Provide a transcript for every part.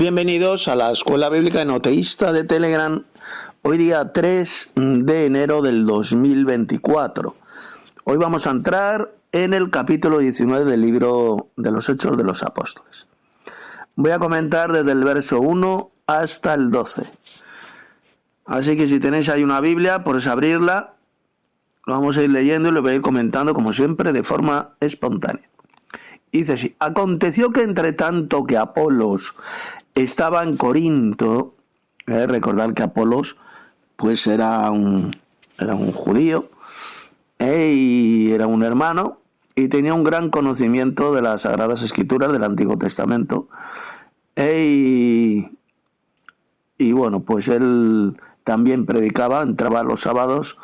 Bienvenidos a la Escuela Bíblica Enoteísta de Telegram, hoy día 3 de enero del 2024. Hoy vamos a entrar en el capítulo 19 del libro de los Hechos de los Apóstoles. Voy a comentar desde el verso 1 hasta el 12. Así que si tenéis ahí una Biblia, podéis abrirla, lo vamos a ir leyendo y lo voy a ir comentando como siempre de forma espontánea. Dice así: aconteció que entre tanto que Apolos estaba en Corinto, recordar que Apolos pues era un judío, y era un hermano y tenía un gran conocimiento de las Sagradas Escrituras del Antiguo Testamento, y bueno, pues él también predicaba, entraba los sábados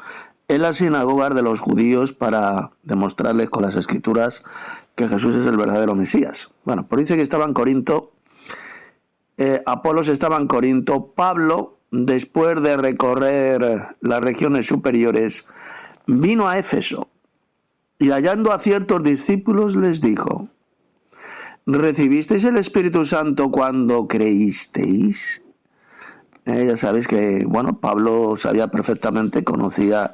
en las sinagogas de los judíos para demostrarles con las Escrituras que Jesús es el verdadero Mesías. Bueno, pues dice que estaba en Corinto, Apolos estaba en Corinto. Pablo, después de recorrer las regiones superiores, vino a Éfeso y hallando a ciertos discípulos les dijo: ¿recibisteis el Espíritu Santo cuando creísteis? Ya sabéis que, bueno, Pablo sabía perfectamente, conocía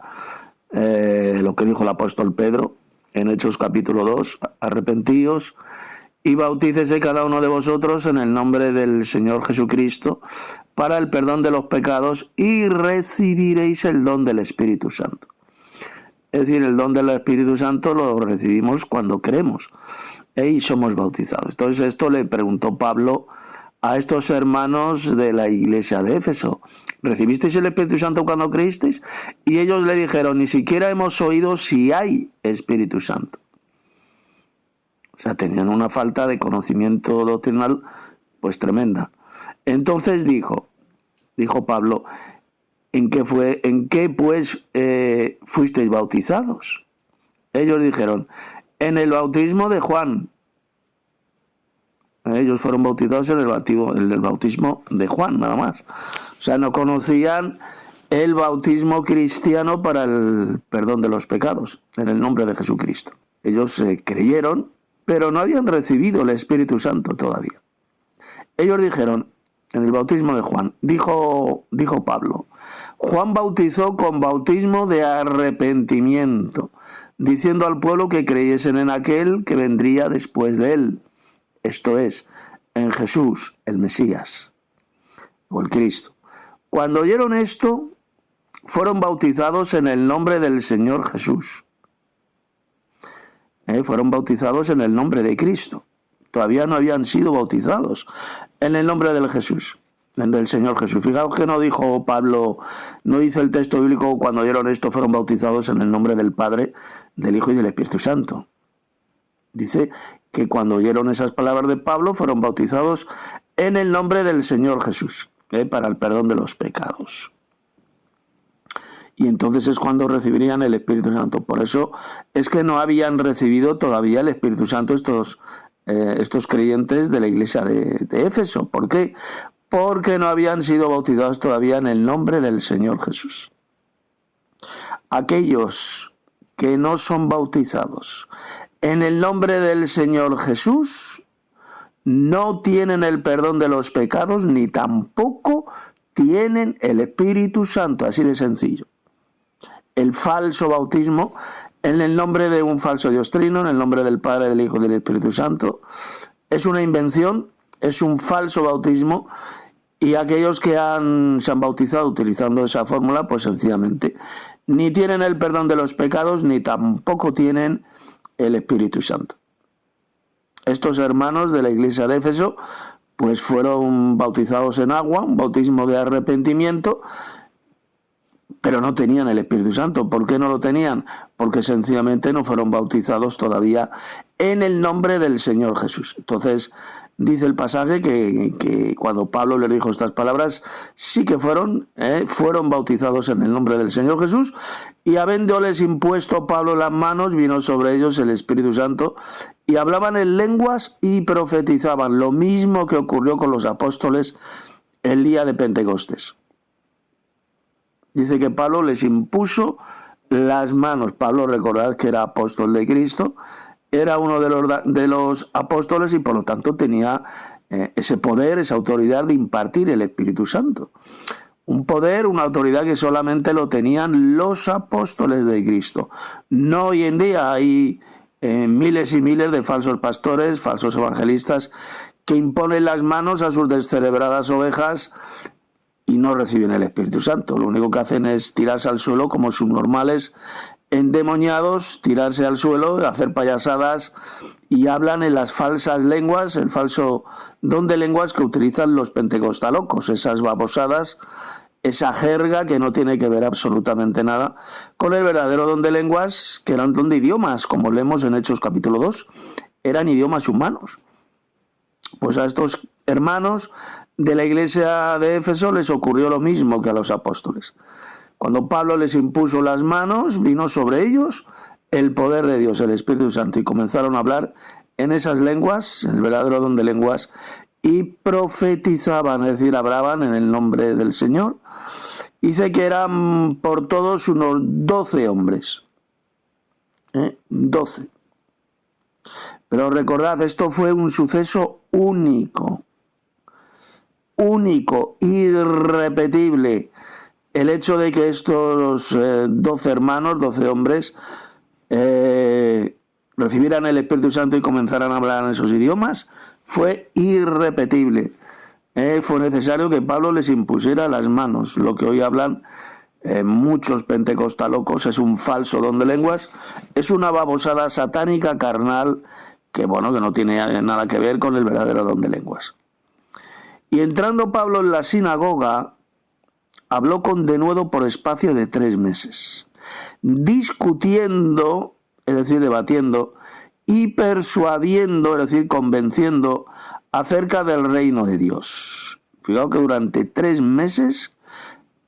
lo que dijo el apóstol Pedro en Hechos capítulo 2, arrepentíos y bautícese cada uno de vosotros en el nombre del Señor Jesucristo para el perdón de los pecados y recibiréis el don del Espíritu Santo. Es decir, el don del Espíritu Santo lo recibimos cuando creemos y somos bautizados. Entonces esto le preguntó Pablo a estos hermanos de la iglesia de Éfeso: ¿recibisteis el Espíritu Santo cuando creísteis? Y ellos le dijeron: ni siquiera hemos oído si hay Espíritu Santo. O sea, tenían una falta de conocimiento doctrinal pues tremenda. Entonces dijo Pablo: ¿en qué pues fuisteis bautizados? Ellos dijeron: en el bautismo de Juan. Ellos fueron bautizados en el bautismo de Juan, nada más. O sea, no conocían el bautismo cristiano para el perdón de los pecados, en el nombre de Jesucristo. Ellos creyeron, pero no habían recibido el Espíritu Santo todavía. Ellos dijeron, en el bautismo de Juan, dijo Pablo: Juan bautizó con bautismo de arrepentimiento, diciendo al pueblo que creyesen en aquel que vendría después de él, esto es, en Jesús, el Mesías, o el Cristo. Cuando oyeron esto, fueron bautizados en el nombre del Señor Jesús. Fueron bautizados en el nombre de Cristo. Todavía no habían sido bautizados en el nombre del Señor Jesús. Fijaos que no dijo Pablo, no dice el texto bíblico: cuando oyeron esto fueron bautizados en el nombre del Padre, del Hijo y del Espíritu Santo. Dice que cuando oyeron esas palabras de Pablo fueron bautizados en el nombre del Señor Jesús, para el perdón de los pecados. Y entonces es cuando recibirían el Espíritu Santo. Por eso es que no habían recibido todavía el Espíritu Santo estos creyentes de la iglesia de Éfeso. ¿Por qué? Porque no habían sido bautizados todavía en el nombre del Señor Jesús. Aquellos que no son bautizados en el nombre del Señor Jesús no tienen el perdón de los pecados ni tampoco tienen el Espíritu Santo, así de sencillo. El falso bautismo en el nombre de un falso Dios trino, en el nombre del Padre, del Hijo y del Espíritu Santo, es una invención, es un falso bautismo, y aquellos que se han bautizado utilizando esa fórmula, pues sencillamente ni tienen el perdón de los pecados ni tampoco tienen el Espíritu Santo. Estos hermanos de la iglesia de Éfeso pues fueron bautizados en agua, un bautismo de arrepentimiento, pero no tenían el Espíritu Santo. ¿Por qué no lo tenían? Porque sencillamente no fueron bautizados todavía en el nombre del Señor Jesús. Entonces dice el pasaje que cuando Pablo les dijo estas palabras, sí que fueron bautizados en el nombre del Señor Jesús, y habiéndoles impuesto Pablo las manos, vino sobre ellos el Espíritu Santo, y hablaban en lenguas y profetizaban, lo mismo que ocurrió con los apóstoles el día de Pentecostés. Dice que Pablo les impuso las manos. Pablo, recordad que era apóstol de Cristo, era uno de los apóstoles y por lo tanto tenía ese poder, esa autoridad de impartir el Espíritu Santo. Un poder, una autoridad que solamente lo tenían los apóstoles de Cristo. No hoy en día hay miles y miles de falsos pastores, falsos evangelistas, que imponen las manos a sus descerebradas ovejas y no reciben el Espíritu Santo. Lo único que hacen es tirarse al suelo como subnormales, endemoniados, tirarse al suelo, hacer payasadas y hablan en las falsas lenguas, el falso don de lenguas que utilizan los pentecostalocos, esas babosadas, esa jerga que no tiene que ver absolutamente nada con el verdadero don de lenguas, que era un don de idiomas, como leemos en Hechos capítulo 2, eran idiomas humanos. Pues a estos hermanos de la iglesia de Éfeso les ocurrió lo mismo que a los apóstoles. Cuando Pablo les impuso las manos, vino sobre ellos el poder de Dios, el Espíritu Santo, y comenzaron a hablar en esas lenguas, el verdadero don de lenguas, y profetizaban, es decir, hablaban en el nombre del Señor. Dice que eran por todos unos 12 hombres. 12. Pero recordad, esto fue un suceso único, irrepetible. El hecho de que estos 12 hermanos, 12 hombres, recibieran el Espíritu Santo y comenzaran a hablar en esos idiomas, fue irrepetible. Fue necesario que Pablo les impusiera las manos. Lo que hoy hablan muchos pentecostalocos es un falso don de lenguas, es una babosada satánica carnal que no tiene nada que ver con el verdadero don de lenguas. Y entrando Pablo en la sinagoga, habló con denuedo por espacio de 3 meses, discutiendo, es decir, debatiendo, y persuadiendo, es decir, convenciendo acerca del reino de Dios. Fijaos que durante 3 meses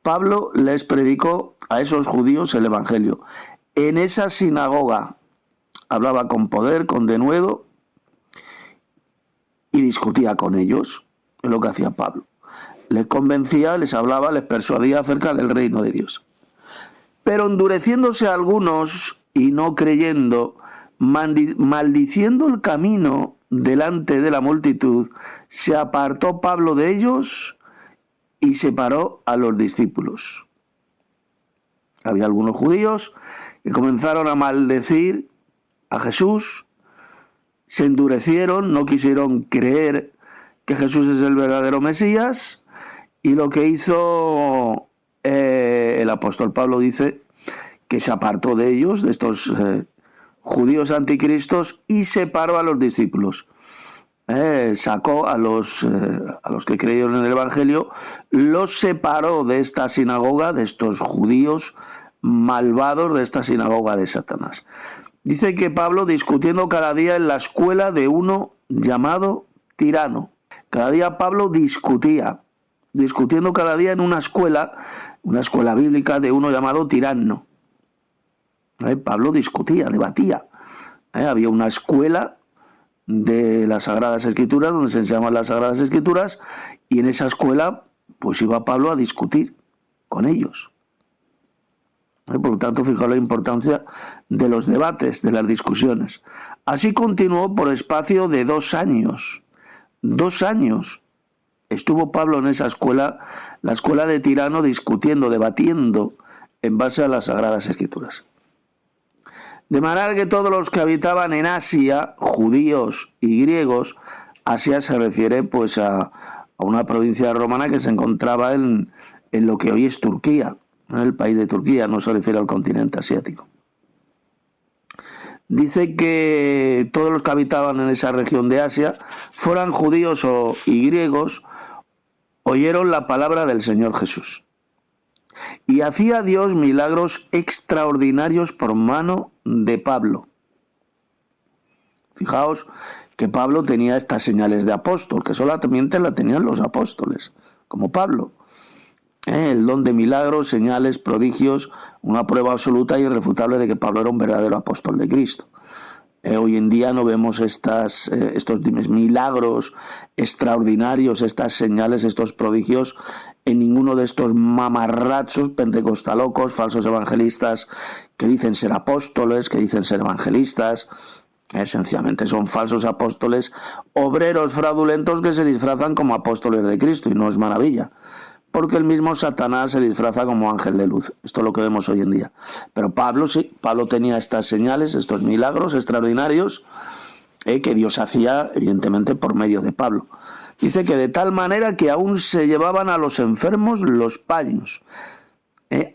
Pablo les predicó a esos judíos el Evangelio. En esa sinagoga hablaba con poder, con denuedo, y discutía con ellos, es lo que hacía Pablo. Les convencía, les hablaba, les persuadía acerca del reino de Dios. Pero endureciéndose algunos y no creyendo, maldiciendo el camino delante de la multitud, se apartó Pablo de ellos y separó a los discípulos. Había algunos judíos que comenzaron a maldecir a Jesús, se endurecieron, no quisieron creer que Jesús es el verdadero Mesías, y lo que hizo el apóstol Pablo dice que se apartó de ellos, de estos judíos anticristos, y separó a los discípulos. Sacó a los que creyeron en el Evangelio, los separó de esta sinagoga, de estos judíos malvados, de esta sinagoga de Satanás. Dice que Pablo, discutiendo cada día en la escuela de uno llamado Tirano. Cada día Pablo discutiendo cada día en una escuela bíblica de uno llamado Tirano. Pablo discutía, debatía. Había una escuela de las Sagradas Escrituras, donde se enseñaban las Sagradas Escrituras, y en esa escuela pues iba Pablo a discutir con ellos. Por lo tanto, fijaos la importancia de los debates, de las discusiones. Así continuó por espacio de 2 años. 2 años estuvo Pablo en esa escuela, la escuela de Tirano, discutiendo, debatiendo en base a las Sagradas Escrituras. De manera que todos los que habitaban en Asia, judíos y griegos, Asia se refiere pues a una provincia romana que se encontraba en lo que hoy es Turquía, en el país de Turquía, no se refiere al continente asiático. Dice que todos los que habitaban en esa región de Asia, fueran judíos y griegos, oyeron la palabra del Señor Jesús. Y hacía Dios milagros extraordinarios por mano de Pablo. Fijaos que Pablo tenía estas señales de apóstol, que solamente la tenían los apóstoles, como Pablo. El don de milagros, señales, prodigios, una prueba absoluta e irrefutable de que Pablo era un verdadero apóstol de Cristo. Hoy en día no vemos estos milagros extraordinarios, estas señales, estos prodigios en ninguno de estos mamarrachos pentecostalocos, falsos evangelistas, que dicen ser apóstoles, que dicen ser evangelistas. Esencialmente son falsos apóstoles, obreros fraudulentos que se disfrazan como apóstoles de Cristo, y no es maravilla, porque el mismo Satanás se disfraza como ángel de luz. Esto es lo que vemos hoy en día. Pero Pablo sí, Pablo tenía estas señales, estos milagros extraordinarios que Dios hacía, evidentemente, por medio de Pablo. Dice que de tal manera que aún se llevaban a los enfermos los paños.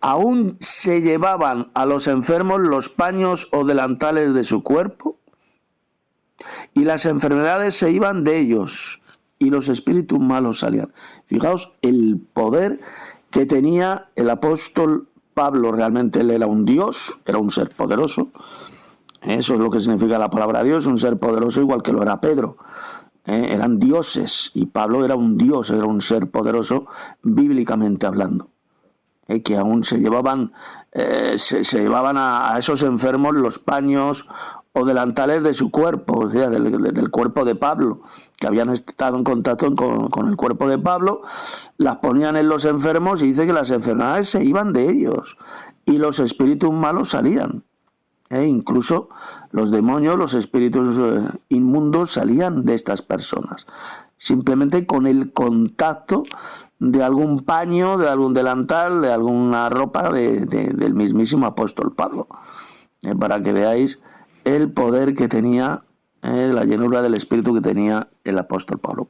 Aún se llevaban a los enfermos los paños o delantales de su cuerpo, y las enfermedades se iban de ellos, y los espíritus malos salían. Fijaos el poder que tenía el apóstol Pablo. Realmente él era un Dios, era un ser poderoso. Eso es lo que significa la palabra Dios, un ser poderoso, igual que lo era Pedro. Eran dioses, y Pablo era un Dios, era un ser poderoso, bíblicamente hablando. Que aún se llevaban a esos enfermos los paños o delantales de su cuerpo, o sea, del cuerpo de Pablo, que habían estado en contacto con el cuerpo de Pablo, las ponían en los enfermos, y dice que las enfermedades se iban de ellos y los espíritus malos salían. Incluso los demonios, los espíritus inmundos salían de estas personas, simplemente con el contacto de algún paño, de algún delantal, de alguna ropa del mismísimo apóstol Pablo, para que veáis el poder que tenía, la llenura del espíritu que tenía el apóstol Pablo.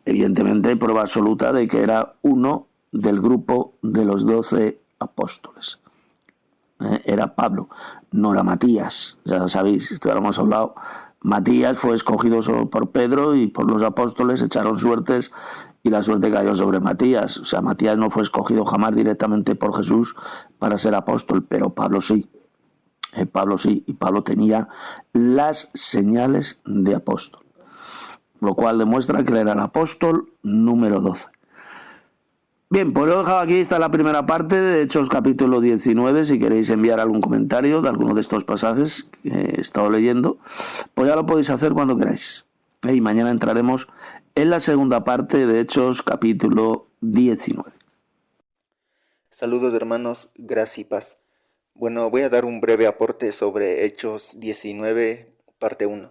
Evidentemente, prueba absoluta de que era uno del grupo de los 12 apóstoles. Era Pablo, no era Matías. Ya sabéis, esto ya lo hemos hablado. Matías fue escogido por Pedro, y por los apóstoles echaron suertes, y la suerte cayó sobre Matías. O sea, Matías no fue escogido jamás directamente por Jesús para ser apóstol, pero Pablo sí. Pablo sí, y Pablo tenía las señales de apóstol, lo cual demuestra que él era el apóstol número 12. Bien, pues lo he dejado aquí. Está la primera parte de Hechos capítulo 19. Si queréis enviar algún comentario de alguno de estos pasajes que he estado leyendo, pues ya lo podéis hacer cuando queráis. Y mañana entraremos en la segunda parte de Hechos capítulo 19. Saludos hermanos, gracia y paz. Bueno, voy a dar un breve aporte sobre Hechos 19, parte 1.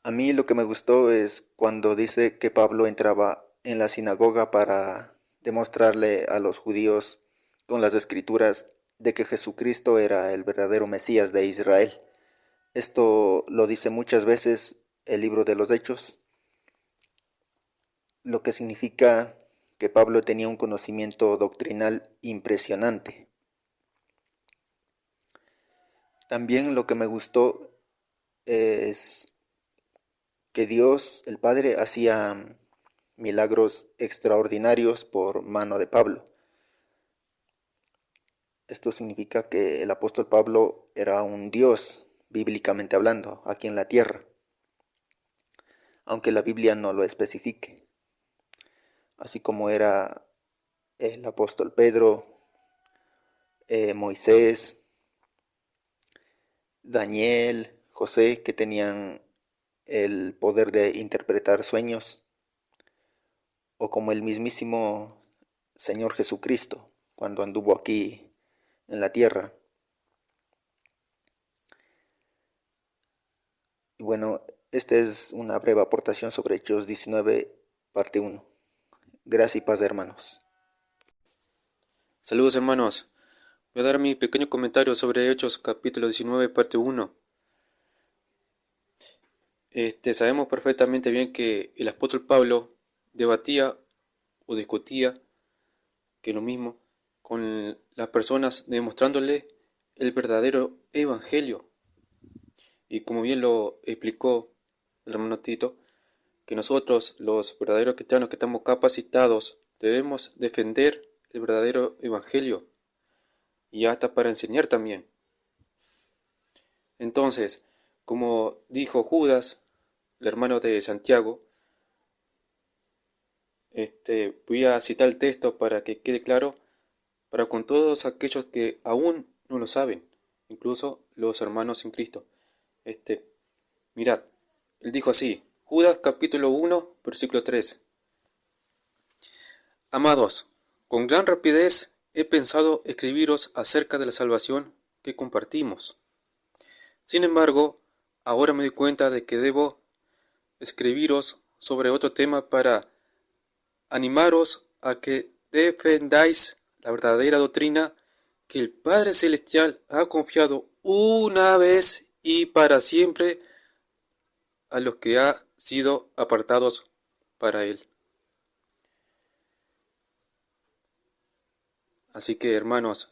A mí lo que me gustó es cuando dice que Pablo entraba en la sinagoga para demostrarle a los judíos con las escrituras de que Jesucristo era el verdadero Mesías de Israel. Esto lo dice muchas veces el libro de los Hechos, lo que significa que Pablo tenía un conocimiento doctrinal impresionante. También lo que me gustó es que Dios, el Padre, hacía milagros extraordinarios por mano de Pablo. Esto significa que el apóstol Pablo era un Dios, bíblicamente hablando, aquí en la tierra, aunque la Biblia no lo especifique. Así como era el apóstol Pedro, Moisés, Daniel, José, que tenían el poder de interpretar sueños, o como el mismísimo Señor Jesucristo cuando anduvo aquí en la tierra. Y bueno, esta es una breve aportación sobre Hechos 19, parte 1. Gracias y paz, hermanos. Saludos hermanos, voy a dar mi pequeño comentario sobre Hechos capítulo 19, parte 1. Sabemos perfectamente bien que el apóstol Pablo debatía o discutía, que es lo mismo, con las personas, demostrándole el verdadero evangelio. Y como bien lo explicó el hermano Tito, que nosotros, los verdaderos cristianos que estamos capacitados, debemos defender el verdadero evangelio, y hasta para enseñar también. Entonces, como dijo Judas, el hermano de Santiago, voy a citar el texto para que quede claro para con todos aquellos que aún no lo saben, incluso los hermanos en Cristo. Mirad, él dijo así, Judas capítulo 1, versículo 3. Amados, con gran rapidez he pensado escribiros acerca de la salvación que compartimos. Sin embargo, ahora me doy cuenta de que debo escribiros sobre otro tema para animaros a que defendáis la verdadera doctrina que el Padre Celestial ha confiado una vez y para siempre a los que han sido apartados para Él. Así que, hermanos,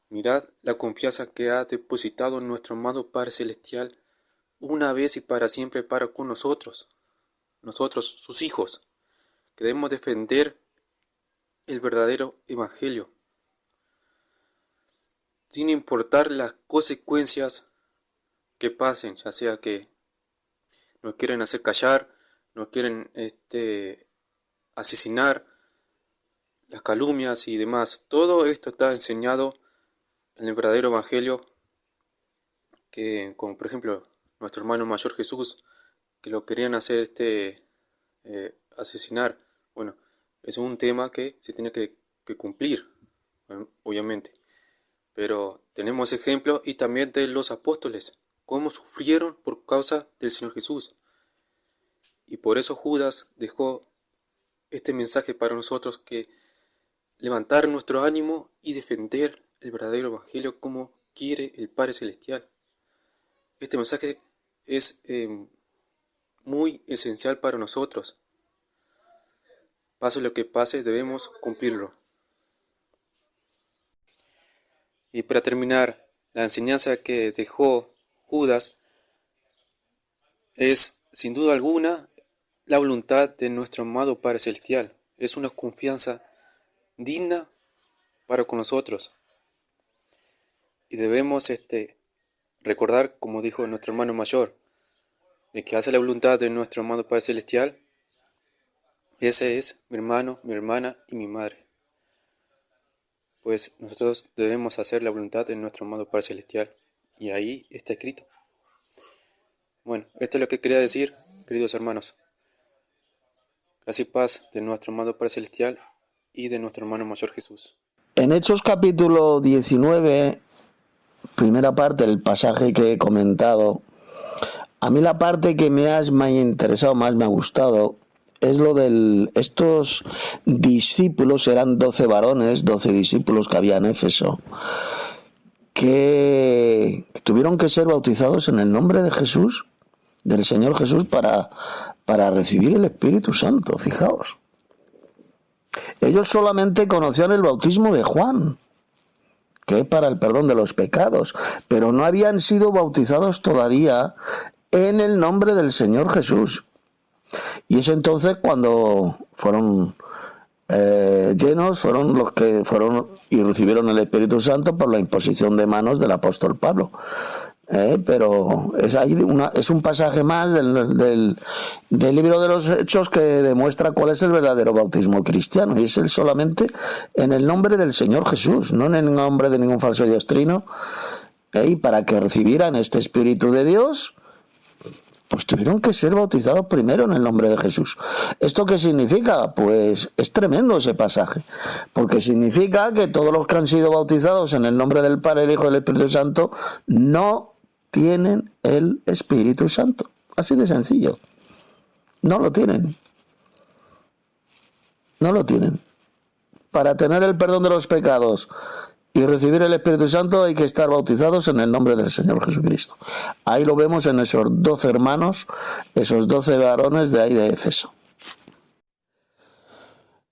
mirad la confianza que ha depositado nuestro amado Padre Celestial una vez y para siempre para con nosotros, sus hijos, que debemos defender el verdadero evangelio, sin importar las consecuencias que pasen, ya sea que nos quieren hacer callar, nos quieren asesinar, las calumnias y demás. Todo esto está enseñado en el verdadero evangelio, que como por ejemplo nuestro hermano mayor Jesús, que lo querían hacer asesinar. Bueno, es un tema que se tiene que cumplir, obviamente. Pero tenemos ejemplos y también de los apóstoles, cómo sufrieron por causa del Señor Jesús. Y por eso Judas dejó este mensaje para nosotros, que levantar nuestro ánimo y defender el verdadero evangelio como quiere el Padre Celestial. Este mensaje es muy esencial para nosotros. Pase lo que pase, debemos cumplirlo. Y para terminar, la enseñanza que dejó Judas es, sin duda alguna, la voluntad de nuestro amado Padre Celestial. Es una confianza digna para con nosotros. Y debemos recordar, como dijo nuestro hermano mayor, de que hace la voluntad de nuestro amado Padre Celestial. Ese es mi hermano, mi hermana y mi madre. Pues nosotros debemos hacer la voluntad de nuestro amado Padre Celestial. Y ahí está escrito. Bueno, esto es lo que quería decir, queridos hermanos. Gracia y paz de nuestro amado Padre Celestial y de nuestro hermano mayor Jesús. En Hechos capítulo 19, primera parte del pasaje que he comentado, a mí la parte que me ha interesado, más me ha gustado, es lo de estos discípulos. Eran 12 varones, 12 discípulos que había en Éfeso, que tuvieron que ser bautizados en el nombre de Jesús, del Señor Jesús, para recibir el Espíritu Santo. Fijaos, ellos solamente conocían el bautismo de Juan, que es para el perdón de los pecados, pero no habían sido bautizados todavía en el nombre del Señor Jesús. Y es entonces cuando fueron llenos, fueron los que fueron y recibieron el Espíritu Santo por la imposición de manos del apóstol Pablo. Pero es un pasaje más del libro de los Hechos que demuestra cuál es el verdadero bautismo cristiano, y es el solamente en el nombre del Señor Jesús, no en el nombre de ningún falso diostrino. Y para que recibieran este Espíritu de Dios, pues tuvieron que ser bautizados primero en el nombre de Jesús. ¿Esto qué significa? Pues es tremendo ese pasaje, porque significa que todos los que han sido bautizados en el nombre del Padre, el Hijo y del Espíritu Santo no tienen el Espíritu Santo. Así de sencillo. No lo tienen. No lo tienen. Para tener el perdón de los pecados y recibir el Espíritu Santo hay que estar bautizados en el nombre del Señor Jesucristo. Ahí lo vemos en esos 12 hermanos, esos 12 varones de ahí de Éfeso.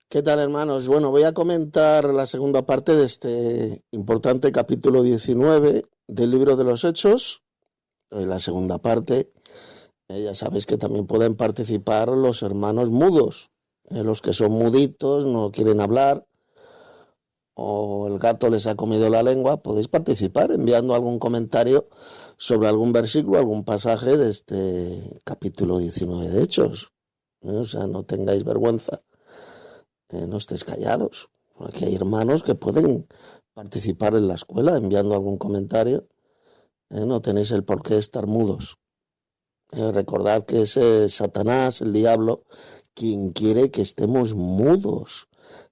¿Qué tal, hermanos? Bueno, voy a comentar la segunda parte de este importante capítulo 19 del libro de los Hechos. En la segunda parte, ya sabéis que también pueden participar los hermanos mudos, los que son muditos, no quieren hablar, o el gato les ha comido la lengua. Podéis participar enviando algún comentario sobre algún versículo, algún pasaje de este capítulo 19 de Hechos. O sea, no tengáis vergüenza, no estéis callados. Aquí hay hermanos que pueden participar en la escuela enviando algún comentario. No tenéis el por qué estar mudos. Recordad que es Satanás, el diablo, quien quiere que estemos mudos,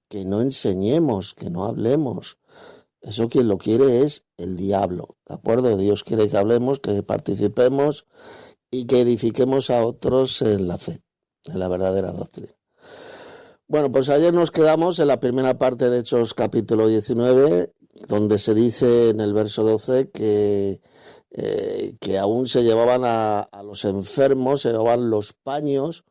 que no enseñemos, que no hablemos. Eso quien lo quiere es el diablo, ¿de acuerdo? Dios quiere que hablemos, que participemos y que edifiquemos a otros en la fe, en la verdadera doctrina. Bueno, pues ayer nos quedamos en la primera parte de Hechos capítulo 19, donde se dice en el verso 12 que aún se llevaban a los enfermos, se llevaban los paños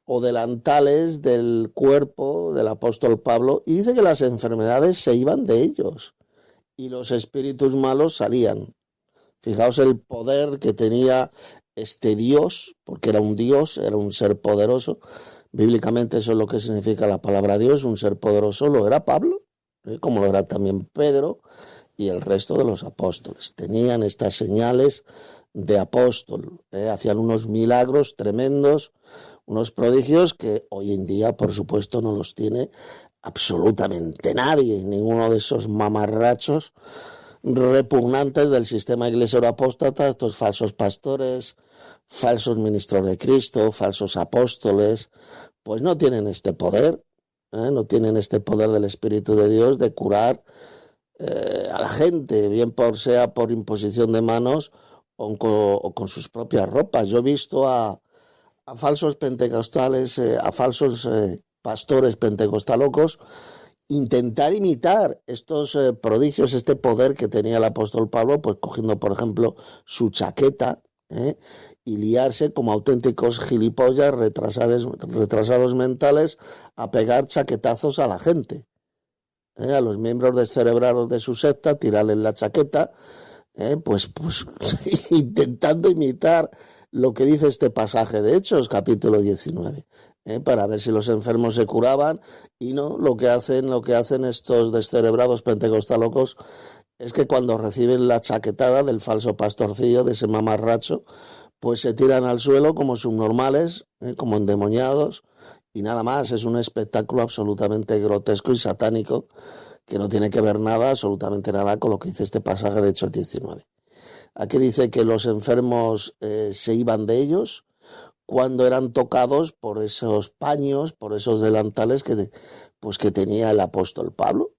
o delantales del cuerpo del apóstol Pablo, y dice que las enfermedades se iban de ellos y los espíritus malos salían. Fijaos el poder que tenía este Dios, porque era un ser poderoso. Bíblicamente eso es lo que significa la palabra Dios, un ser poderoso. Lo era Pablo, como lo era también Pedro y el resto de los apóstoles. Tenían estas señales de apóstol, hacían unos milagros tremendos, unos prodigios que hoy en día, por supuesto, no los tiene absolutamente nadie, ninguno de esos mamarrachos repugnantes del sistema iglesiero apóstata, estos falsos pastores, falsos ministros de Cristo, falsos apóstoles, pues no tienen este poder, no tienen este poder del Espíritu de Dios de curar a la gente, bien sea por imposición de manos o con sus propias ropas. Yo he visto a falsos pentecostales, a falsos pastores pentecostalocos intentar imitar estos prodigios, este poder que tenía el apóstol Pablo, pues cogiendo, por ejemplo, su chaqueta y liarse como auténticos gilipollas retrasados mentales a pegar chaquetazos a la gente, a los miembros descerebrados de su secta, tirarles la chaqueta, pues intentando imitar lo que dice este pasaje de Hechos, capítulo 19, para ver si los enfermos se curaban, y no, lo que hacen estos descerebrados pentecostalocos es que cuando reciben la chaquetada del falso pastorcillo, de ese mamarracho, pues se tiran al suelo como subnormales, como endemoniados, y nada más. Es un espectáculo absolutamente grotesco y satánico que no tiene que ver absolutamente nada con lo que dice este pasaje de Hechos 19. Aquí dice que los enfermos se iban de ellos cuando eran tocados por esos paños, por esos delantales que tenía el apóstol Pablo.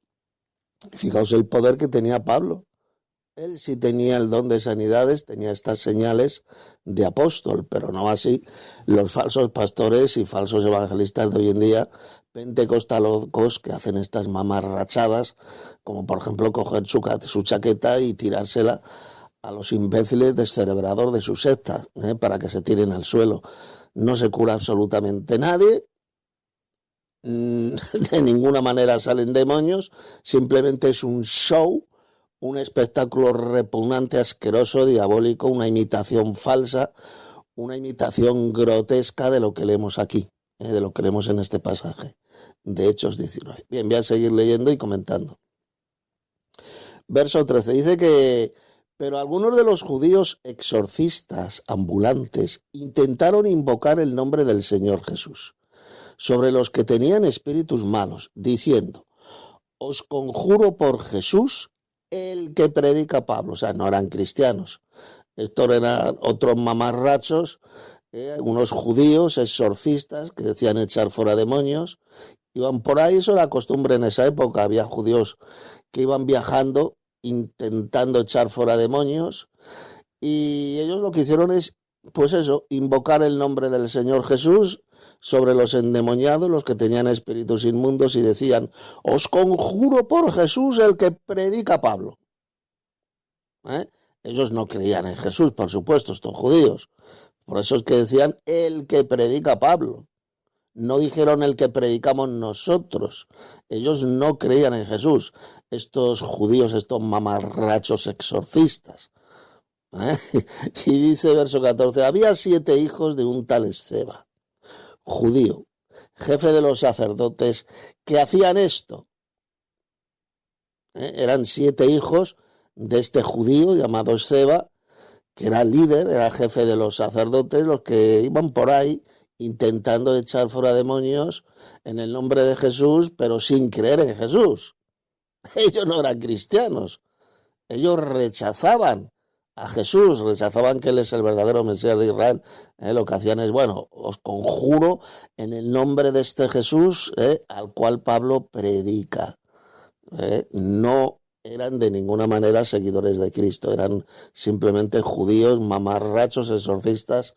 Fijaos el poder que tenía Pablo. Él sí tenía el don de sanidades, tenía estas señales de apóstol, pero no así los falsos pastores y falsos evangelistas de hoy en día, pentecostalocos, que hacen estas mamarrachadas, como por ejemplo coger su chaqueta y tirársela a los imbéciles descerebrados de su secta, para que se tiren al suelo. No se cura absolutamente nadie, de ninguna manera salen demonios, simplemente es un show, un espectáculo repugnante, asqueroso, diabólico, una imitación falsa, una imitación grotesca de lo que leemos aquí, de lo que leemos en este pasaje de Hechos 19. Bien, voy a seguir leyendo y comentando. Verso 13 dice que pero algunos de los judíos exorcistas ambulantes intentaron invocar el nombre del Señor Jesús sobre los que tenían espíritus malos, diciendo: os conjuro por Jesús, el que predica Pablo. O sea, no eran cristianos. Estos eran otros mamarrachos, unos judíos exorcistas que decían echar fuera demonios. Iban por ahí, eso era costumbre en esa época. Había judíos que iban viajando intentando echar fuera demonios, y ellos lo que hicieron es, pues eso, invocar el nombre del Señor Jesús sobre los endemoniados, los que tenían espíritus inmundos, y decían: os conjuro por Jesús, el que predica Pablo. Ellos no creían en Jesús, por supuesto, estos judíos. Por eso es que decían el que predica Pablo. No dijeron el que predicamos nosotros. Ellos no creían en Jesús, estos judíos, estos mamarrachos exorcistas. Y dice verso 14: había 7 hijos de un tal Esceva, judío, jefe de los sacerdotes, que hacían esto. Eran 7 hijos de este judío llamado Esceva, que era líder, era jefe de los sacerdotes, los que iban por ahí intentando echar fuera demonios en el nombre de Jesús, pero sin creer en Jesús. Ellos no eran cristianos. Ellos rechazaban a Jesús, rechazaban que Él es el verdadero Mesías de Israel. Lo que hacían es, bueno, os conjuro en el nombre de este Jesús, al cual Pablo predica. No eran de ninguna manera seguidores de Cristo, eran simplemente judíos, mamarrachos, exorcistas,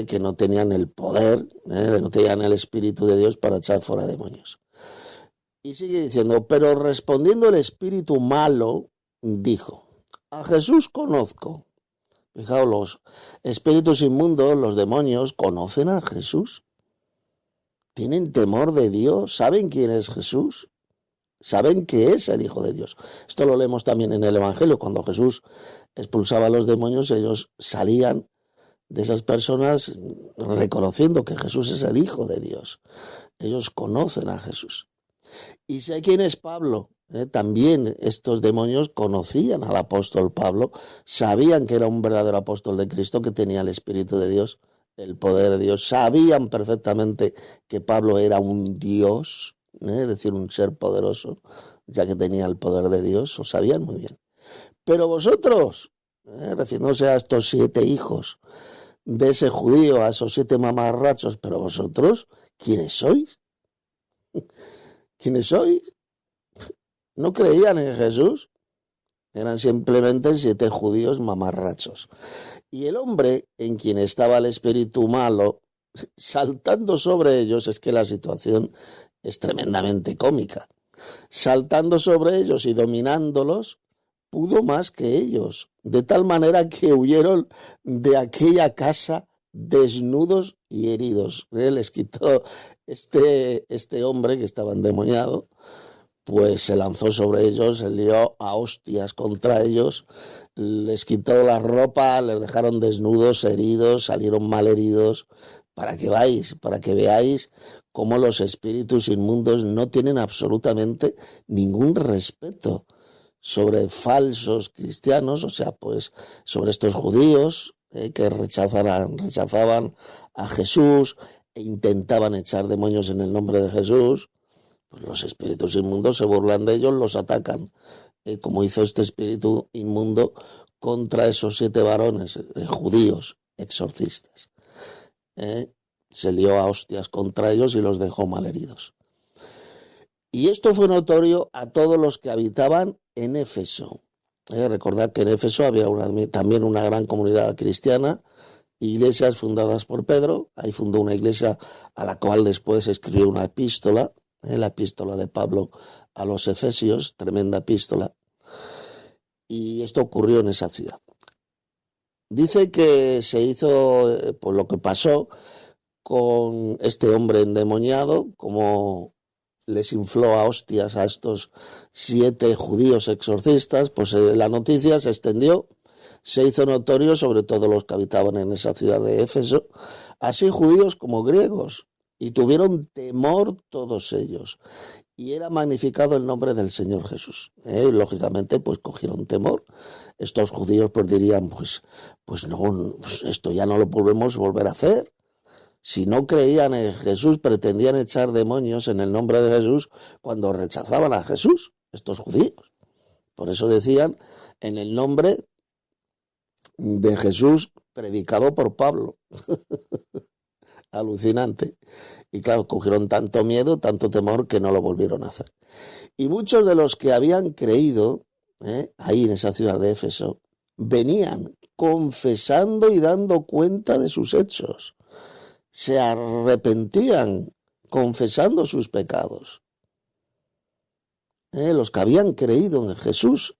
que no tenían el poder, no tenían el Espíritu de Dios para echar fuera demonios. Y sigue diciendo, pero respondiendo el espíritu malo, dijo, a Jesús conozco. Fijaos, los espíritus inmundos, los demonios, conocen a Jesús. Tienen temor de Dios, saben quién es Jesús, saben que es el Hijo de Dios. Esto lo leemos también en el Evangelio, cuando Jesús expulsaba a los demonios, ellos salían de esas personas reconociendo que Jesús es el Hijo de Dios. Ellos conocen a Jesús. Y sé quién es Pablo. También estos demonios conocían al apóstol Pablo, sabían que era un verdadero apóstol de Cristo, que tenía el Espíritu de Dios, el poder de Dios, sabían perfectamente que Pablo era un Dios, es decir, un ser poderoso, ya que tenía el poder de Dios, lo sabían muy bien. Pero vosotros, refiriéndose a estos 7 hijos de ese judío, a esos 7 mamarrachos, pero vosotros, ¿quiénes sois? ¿Quiénes sois? ¿No creían en Jesús? Eran simplemente 7 judíos mamarrachos. Y el hombre en quien estaba el espíritu malo, saltando sobre ellos, es que la situación es tremendamente cómica. Saltando sobre ellos y dominándolos, pudo más que ellos, de tal manera que huyeron de aquella casa desnudos y heridos. Les quitó este hombre que estaba endemoniado, pues se lanzó sobre ellos, se lió a hostias contra ellos, les quitó la ropa, les dejaron desnudos, heridos, salieron mal heridos, para que veáis cómo los espíritus inmundos no tienen absolutamente ningún respeto sobre falsos cristianos, o sea, pues sobre estos judíos que rechazaban a Jesús e intentaban echar demonios en el nombre de Jesús. Pues los espíritus inmundos se burlan de ellos, los atacan, como hizo este espíritu inmundo contra esos 7 varones judíos exorcistas. Se lió a hostias contra ellos y los dejó malheridos. Y esto fue notorio a todos los que habitaban en Éfeso. Recordad que en Éfeso había también una gran comunidad cristiana, iglesias fundadas por Pedro. Ahí fundó una iglesia a la cual después escribió una epístola, la epístola de Pablo a los Efesios, tremenda epístola. Y esto ocurrió en esa ciudad. Dice que se hizo pues lo que pasó con este hombre endemoniado, como les infló a hostias a estos 7 judíos exorcistas, pues la noticia se extendió, se hizo notorio sobre todo los que habitaban en esa ciudad de Éfeso, así judíos como griegos, y tuvieron temor todos ellos, y era magnificado el nombre del Señor Jesús. Lógicamente, pues cogieron temor. Estos judíos pues dirían, pues no, pues esto ya no lo podemos volver a hacer. Si no creían en Jesús, pretendían echar demonios en el nombre de Jesús cuando rechazaban a Jesús, estos judíos. Por eso decían, en el nombre de Jesús predicado por Pablo. Alucinante. Y claro, cogieron tanto miedo, tanto temor, que no lo volvieron a hacer. Y muchos de los que habían creído, ahí en esa ciudad de Éfeso, venían confesando y dando cuenta de sus hechos. Se arrepentían confesando sus pecados. Los que habían creído en Jesús,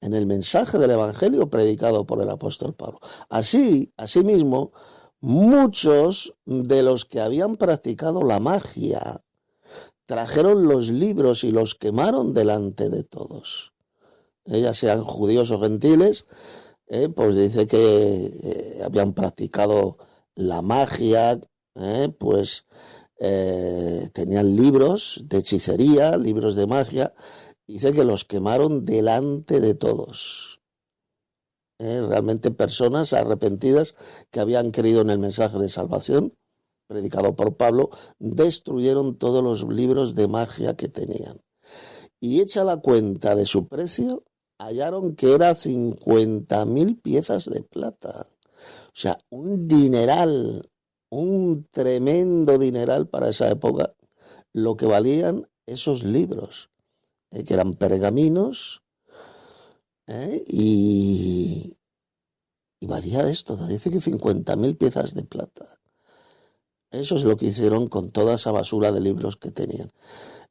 en el mensaje del Evangelio predicado por el apóstol Pablo. Asimismo, muchos de los que habían practicado la magia trajeron los libros y los quemaron delante de todos. Ya sean judíos o gentiles, pues dice que habían practicado la magia, tenían libros de hechicería, libros de magia. Dice que los quemaron delante de todos. Realmente personas arrepentidas que habían creído en el mensaje de salvación predicado por Pablo, destruyeron todos los libros de magia que tenían. Y hecha la cuenta de su precio, hallaron que era 50.000 piezas de plata. O sea, un dineral, un tremendo dineral para esa época, lo que valían esos libros. que eran pergaminos, y valía esto, dice que 50.000 piezas de plata. Eso es lo que hicieron con toda esa basura de libros que tenían.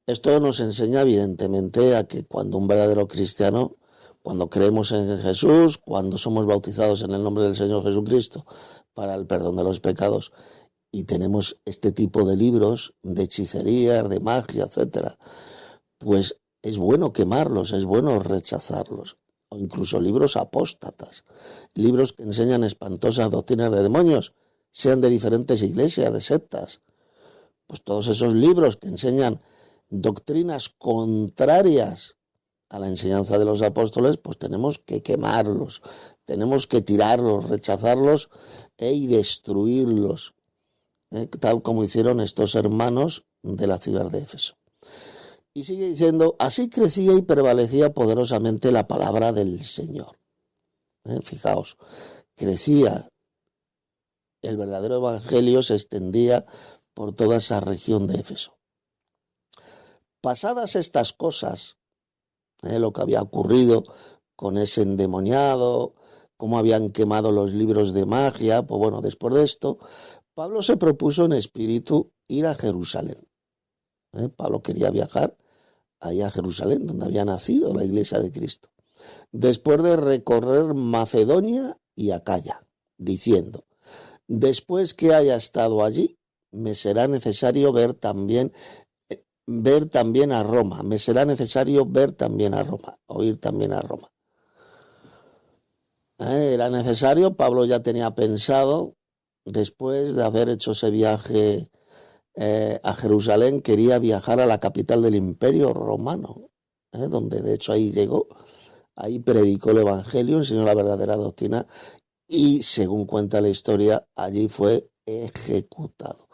Esto nos enseña evidentemente a que cuando un verdadero cristiano, cuando creemos en Jesús, cuando somos bautizados en el nombre del Señor Jesucristo para el perdón de los pecados, y tenemos este tipo de libros de hechicería, de magia, etcétera, pues es bueno quemarlos, es bueno rechazarlos. O incluso libros apóstatas, libros que enseñan espantosas doctrinas de demonios, sean de diferentes iglesias, de sectas. Pues todos esos libros que enseñan doctrinas contrarias a la enseñanza de los apóstoles, pues tenemos que quemarlos, tenemos que tirarlos, rechazarlos y destruirlos, tal como hicieron estos hermanos de la ciudad de Éfeso. Y sigue diciendo, así crecía y prevalecía poderosamente la palabra del Señor. Fijaos, crecía, el verdadero evangelio se extendía por toda esa región de Éfeso. Pasadas estas cosas, lo que había ocurrido con ese endemoniado, cómo habían quemado los libros de magia, pues bueno, después de esto, Pablo se propuso en espíritu ir a Jerusalén. Pablo quería viajar allá a Jerusalén, donde había nacido la iglesia de Cristo, después de recorrer Macedonia y Acaya, diciendo, después que haya estado allí, me será necesario ver también a Roma, me será necesario ver también a Roma, o ir también a Roma. Era necesario, Pablo ya tenía pensado, después de haber hecho ese viaje a Jerusalén, quería viajar a la capital del Imperio Romano, donde de hecho ahí llegó, ahí predicó el Evangelio, enseñó la verdadera doctrina y, según cuenta la historia, allí fue ejecutado.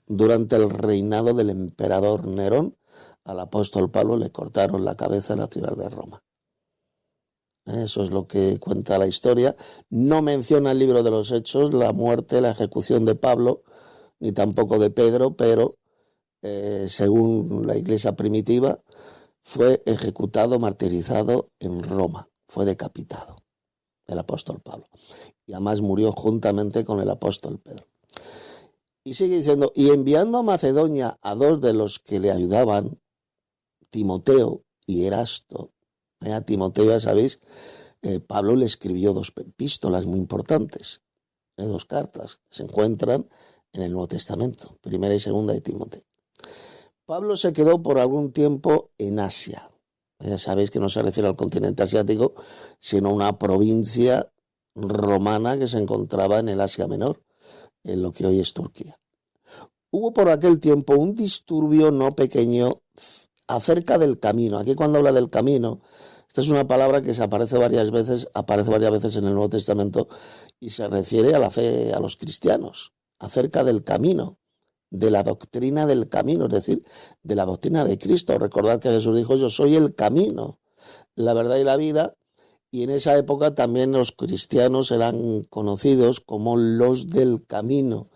Durante el reinado del emperador Nerón, al apóstol Pablo le cortaron la cabeza en la ciudad de Roma. Eso es lo que cuenta la historia. No menciona el libro de los Hechos la muerte, la ejecución de Pablo, ni tampoco de Pedro, pero según la iglesia primitiva, fue ejecutado, martirizado en Roma, fue decapitado el apóstol Pablo. Y además murió juntamente con el apóstol Pedro. Y sigue diciendo, y enviando a Macedonia a dos de los que le ayudaban, Timoteo y Erasto. A Timoteo, ya sabéis, Pablo le escribió dos epístolas muy importantes, dos cartas, que se encuentran en el Nuevo Testamento, primera y segunda de Timoteo. Pablo se quedó por algún tiempo en Asia. Ya sabéis que no se refiere al continente asiático, sino a una provincia romana que se encontraba en el Asia Menor, en lo que hoy es Turquía. Hubo por aquel tiempo un disturbio no pequeño acerca del camino. Aquí cuando habla del camino, esta es una palabra que aparece varias veces en el Nuevo Testamento y se refiere a la fe, a los cristianos, acerca del camino, de la doctrina del camino, es decir, de la doctrina de Cristo. Recordad que Jesús dijo, yo soy el camino, la verdad y la vida, y en esa época también los cristianos eran conocidos como los del camino,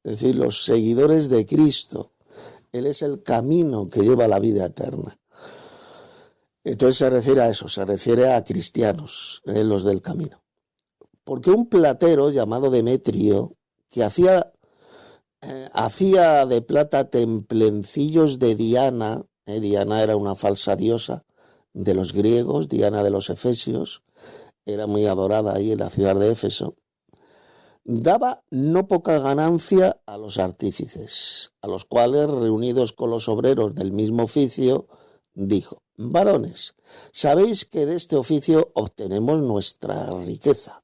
es decir, los seguidores de Cristo. Él es el camino que lleva a la vida eterna. Entonces se refiere a eso, se refiere a cristianos, los del camino. Porque un platero llamado Demetrio, que hacía de plata templencillos de Diana, Diana era una falsa diosa de los griegos, Diana de los efesios, era muy adorada ahí en la ciudad de Éfeso, daba no poca ganancia a los artífices, a los cuales, reunidos con los obreros del mismo oficio, dijo, varones, sabéis que de este oficio obtenemos nuestra riqueza,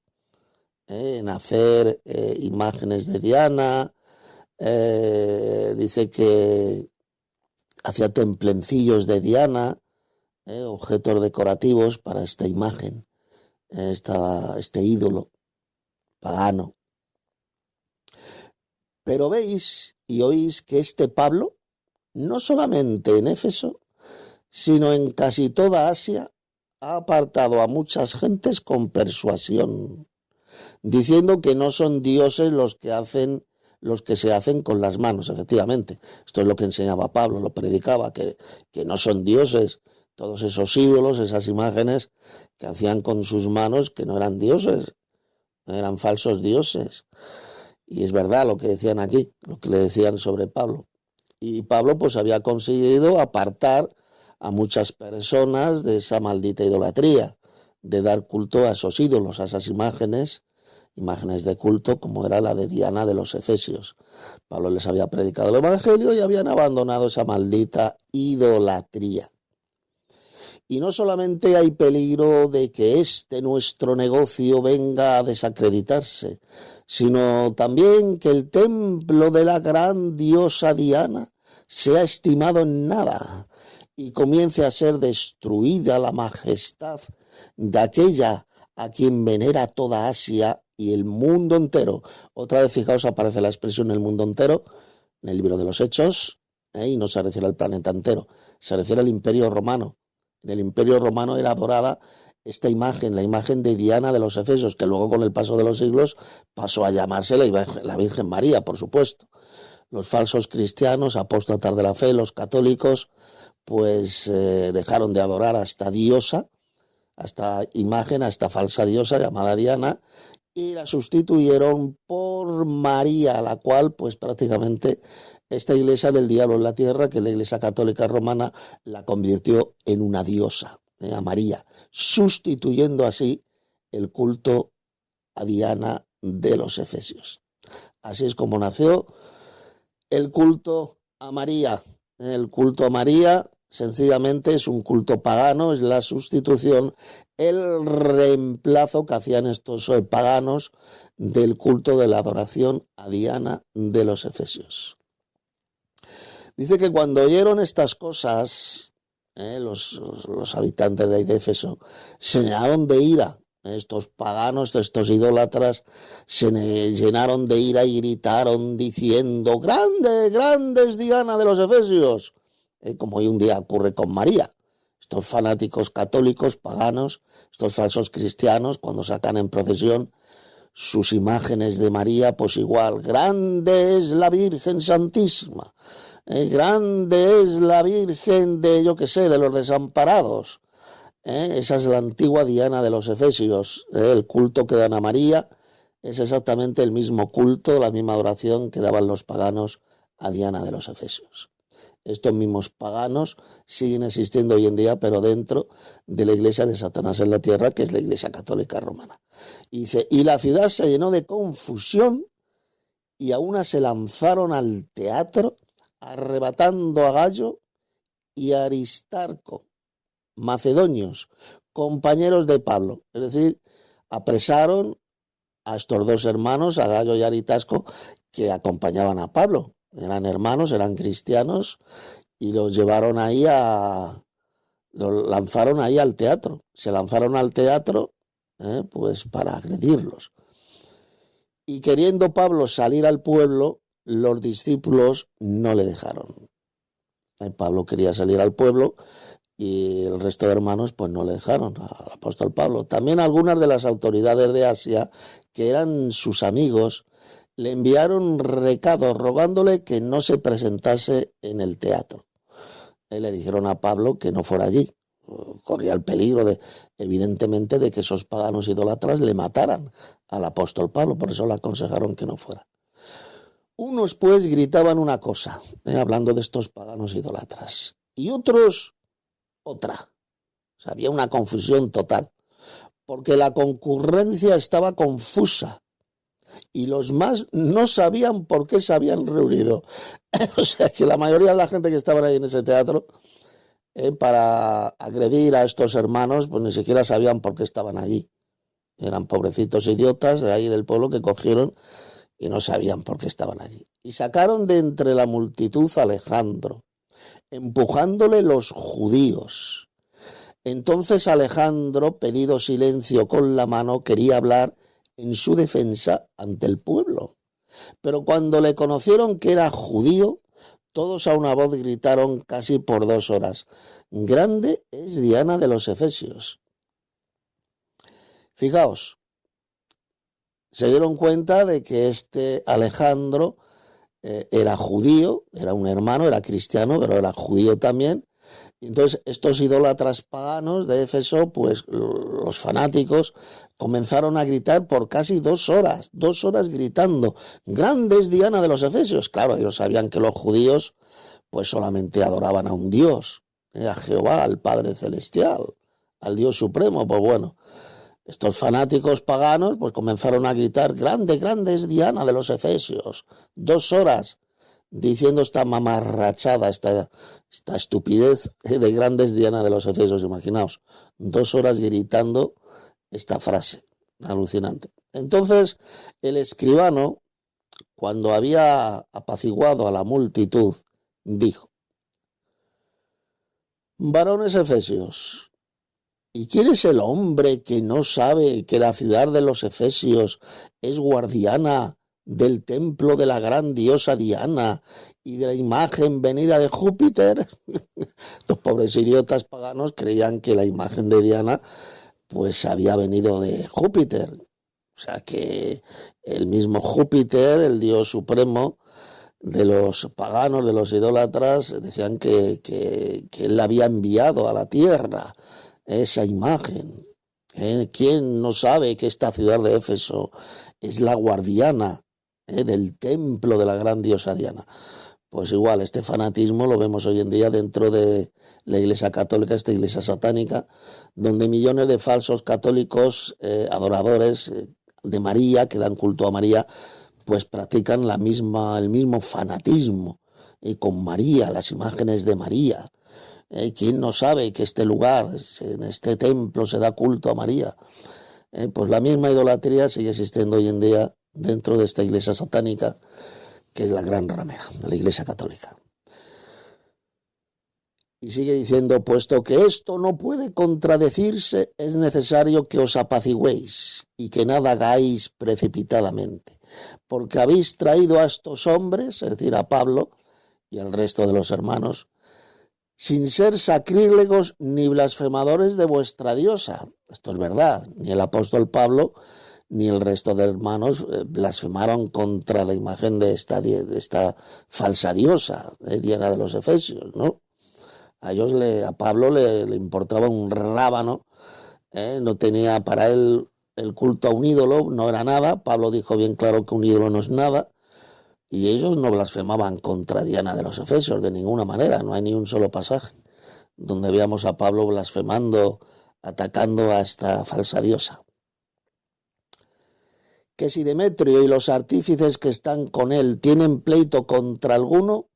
en hacer imágenes de Diana. Dice que hacía templencillos de Diana, objetos decorativos para esta imagen, este ídolo pagano. Pero veis y oís que este Pablo, no solamente en Éfeso, sino en casi toda Asia, ha apartado a muchas gentes con persuasión, diciendo que no son dioses los que se hacen con las manos. Efectivamente, esto es lo que enseñaba Pablo, lo predicaba, que no son dioses todos esos ídolos, esas imágenes que hacían con sus manos, que no eran dioses, eran falsos dioses. Y es verdad lo que decían aquí, lo que le decían sobre Pablo. Y Pablo pues había conseguido apartar a muchas personas de esa maldita idolatría, de dar culto a esos ídolos, a esas imágenes de culto, como era la de Diana de los Efesios. Pablo les había predicado el evangelio y habían abandonado esa maldita idolatría. Y no solamente hay peligro de que este nuestro negocio venga a desacreditarse, sino también que el templo de la gran diosa Diana sea estimado en nada y comience a ser destruida la majestad de aquella a quien venera toda Asia y el mundo entero. Otra vez, fijaos, aparece la expresión el mundo entero en el libro de los Hechos, y no se refiere al planeta entero, se refiere al Imperio Romano. En el Imperio Romano era adorada esta imagen, la imagen de Diana de los Efesios, que luego con el paso de los siglos pasó a llamarse la Virgen María, por supuesto. Los falsos cristianos, apóstatas de la fe, los católicos, pues dejaron de adorar a esta diosa, a esta imagen, a esta falsa diosa llamada Diana, y la sustituyeron por María, la cual pues prácticamente esta iglesia del diablo en la tierra, que la Iglesia Católica Romana la convirtió en una diosa, a María, sustituyendo así el culto a Diana de los Efesios. Así es como nació el culto a María. El culto a María sencillamente es un culto pagano, es la sustitución, el reemplazo que hacían estos paganos del culto de la adoración a Diana de los Efesios. Dice que cuando oyeron estas cosas, los habitantes de Éfeso se llenaron de ira. Estos paganos, estos idólatras, se llenaron de ira y gritaron diciendo: ¡Grande, grande es Diana de los Efesios! Como hoy un día ocurre con María. Estos fanáticos católicos, paganos, estos falsos cristianos, cuando sacan en procesión sus imágenes de María, pues igual: ¡grande es la Virgen Santísima! Grande es la Virgen de, yo qué sé, de los desamparados. Esa es la antigua Diana de los Efesios. El culto que dan a María es exactamente el mismo culto, la misma adoración que daban los paganos a Diana de los Efesios. Estos mismos paganos siguen existiendo hoy en día, pero dentro de la iglesia de Satanás en la tierra, que es la Iglesia Católica Romana. Y dice: y la ciudad se llenó de confusión y a una se lanzaron al teatro, arrebatando a Gayo y a Aristarco, macedonios, compañeros de Pablo. Es decir, apresaron a estos dos hermanos, a Gayo y a Aristarco, que acompañaban a Pablo. Eran hermanos, eran cristianos, y los llevaron ahí los lanzaron ahí al teatro. Se lanzaron al teatro, pues para agredirlos. Y queriendo Pablo salir al pueblo, los discípulos no le dejaron. Pablo quería salir al pueblo y el resto de hermanos pues no le dejaron al apóstol Pablo. También algunas de las autoridades de Asia, que eran sus amigos, le enviaron recados rogándole que no se presentase en el teatro. Le dijeron a Pablo que no fuera allí. Corría el peligro, evidentemente, de que esos paganos idólatras le mataran al apóstol Pablo. Por eso le aconsejaron que no fuera. Unos pues gritaban una cosa, hablando de estos paganos idólatras, y otros otra. O sea, había una confusión total, porque la concurrencia estaba confusa y los más no sabían por qué se habían reunido. O sea, que la mayoría de la gente que estaba ahí en ese teatro para agredir a estos hermanos, pues ni siquiera sabían por qué estaban allí. Eran pobrecitos idiotas de ahí del pueblo que cogieron y no sabían por qué estaban allí. Y sacaron de entre la multitud a Alejandro, empujándole los judíos. Entonces Alejandro, pedido silencio con la mano, quería hablar en su defensa ante el pueblo. Pero cuando le conocieron que era judío, todos a una voz gritaron casi por 2 horas: grande es Diana de los Efesios. Fijaos, se dieron cuenta de que este Alejandro era judío, era un hermano, era cristiano, pero era judío también, Entonces, estos idólatras paganos de Éfeso, pues los fanáticos, comenzaron a gritar por casi 2 horas gritando, grande es Diana de los Efesios. Claro, ellos sabían que los judíos pues solamente adoraban a un Dios, a Jehová, al Padre Celestial, al Dios Supremo. Pues bueno, estos fanáticos paganos pues comenzaron a gritar, grande, grande es Diana de los Efesios. 2 horas diciendo esta mamarrachada, esta estupidez de grandes Diana de los Efesios, imaginaos, 2 horas gritando esta frase, alucinante. Entonces, el escribano, cuando había apaciguado a la multitud, dijo, varones efesios, ¿y quién es el hombre que no sabe que la ciudad de los Efesios es guardiana del templo de la gran diosa Diana y de la imagen venida de Júpiter? Estos pobres idiotas paganos creían que la imagen de Diana pues había venido de Júpiter. O sea que el mismo Júpiter, el dios supremo de los paganos, de los idólatras, decían que él había enviado a la tierra esa imagen. ¿Quién no sabe que esta ciudad de Éfeso es la guardiana del templo de la gran diosa Diana? Pues igual, este fanatismo lo vemos hoy en día dentro de la Iglesia Católica, esta Iglesia satánica, donde millones de falsos católicos, adoradores de María, que dan culto a María, pues practican el mismo fanatismo con María, las imágenes de María. ¿Quién no sabe que este lugar, en este templo, se da culto a María? Pues la misma idolatría sigue existiendo hoy en día dentro de esta Iglesia satánica, que es la gran ramera de la Iglesia Católica. Y sigue diciendo, puesto que esto no puede contradecirse, es necesario que os apacigüéis y que nada hagáis precipitadamente, porque habéis traído a estos hombres, es decir, a Pablo y al resto de los hermanos, sin ser sacrílegos ni blasfemadores de vuestra diosa. Esto es verdad, ni el apóstol Pablo ni el resto de hermanos blasfemaron contra la imagen de esta falsa diosa, Diana de los Efesios, ¿no? A Pablo le importaba un rábano, no tenía para él el culto a un ídolo, no era nada. Pablo dijo bien claro que un ídolo no es nada, y ellos no blasfemaban contra Diana de los Efesios de ninguna manera. No hay ni un solo pasaje donde veamos a Pablo blasfemando, atacando a esta falsa diosa. Que si Demetrio y los artífices que están con él tienen pleito contra alguno,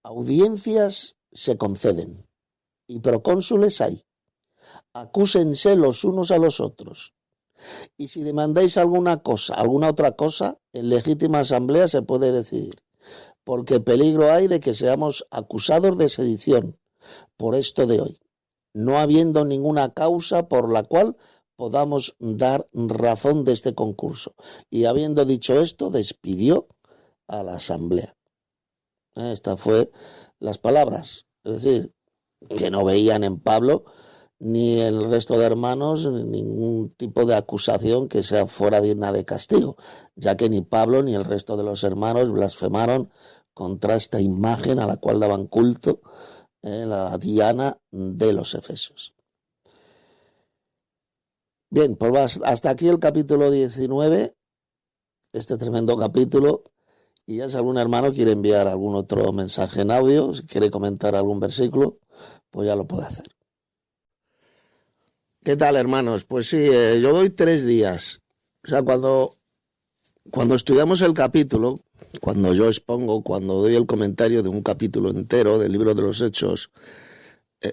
audiencias se conceden y procónsules hay. Acúsense los unos a los otros. Y si demandáis alguna otra cosa, en legítima asamblea se puede decidir, porque peligro hay de que seamos acusados de sedición por esto de hoy, no habiendo ninguna causa por la cual podamos dar razón de este concurso. Y habiendo dicho esto, despidió a la asamblea. Estas fue las palabras. Es decir, que no veían en Pablo ni el resto de hermanos ningún tipo de acusación que sea fuera digna de castigo, ya que ni Pablo ni el resto de los hermanos blasfemaron contra esta imagen a la cual daban culto, la Diana de los Efesios. Bien, pues hasta aquí el capítulo 19, este tremendo capítulo. Y ya si algún hermano quiere enviar algún otro mensaje en audio, si quiere comentar algún versículo, pues ya lo puede hacer. ¿Qué tal, hermanos? Pues sí, yo doy 3 días. O sea, cuando estudiamos el capítulo, cuando yo expongo, cuando doy el comentario de un capítulo entero del libro de los Hechos,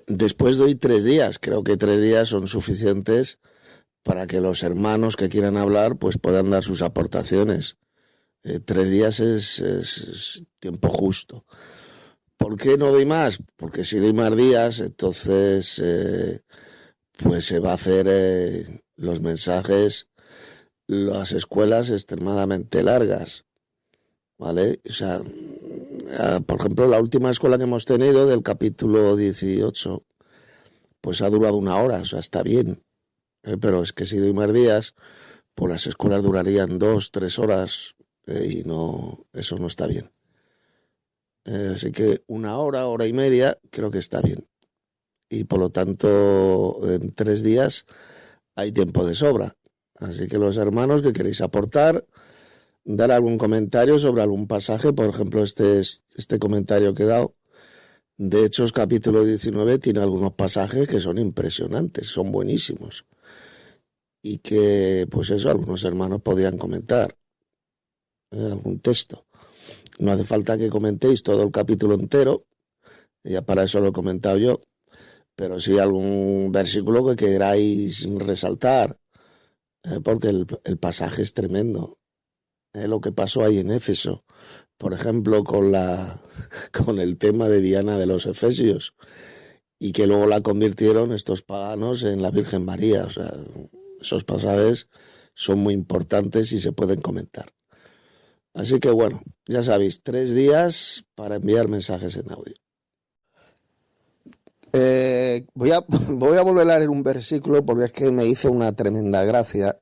después doy 3 días. Creo que 3 días son suficientes para que los hermanos que quieran hablar pues puedan dar sus aportaciones. 3 días es tiempo justo. ¿Por qué no doy más? Porque si doy más días, entonces pues se va a hacer los mensajes, las escuelas extremadamente largas, ¿vale? O sea, por ejemplo, la última escuela que hemos tenido del capítulo 18, pues ha durado 1 hora, o sea, está bien. Pero es que si doy más días, pues las escuelas durarían 2, 3 horas y no, eso no está bien. Así que 1 hora, hora y media, creo que está bien. y por lo tanto en 3 días hay tiempo de sobra. Así que los hermanos que queréis aportar, dar algún comentario sobre algún pasaje, por ejemplo este comentario que he dado de Hechos capítulo 19 tiene algunos pasajes que son impresionantes, son buenísimos y que pues eso algunos hermanos podían comentar algún texto. No hace falta que comentéis todo el capítulo entero, ya para eso lo he comentado yo, pero sí algún versículo que queráis resaltar, porque el pasaje es tremendo. Lo que pasó ahí en Éfeso, por ejemplo, con el tema de Diana de los Efesios, y que luego la convirtieron estos paganos en la Virgen María. O sea, esos pasajes son muy importantes y se pueden comentar. Así que bueno, ya sabéis, 3 días para enviar mensajes en audio. Voy a volver a leer un versículo porque es que me hizo una tremenda gracia.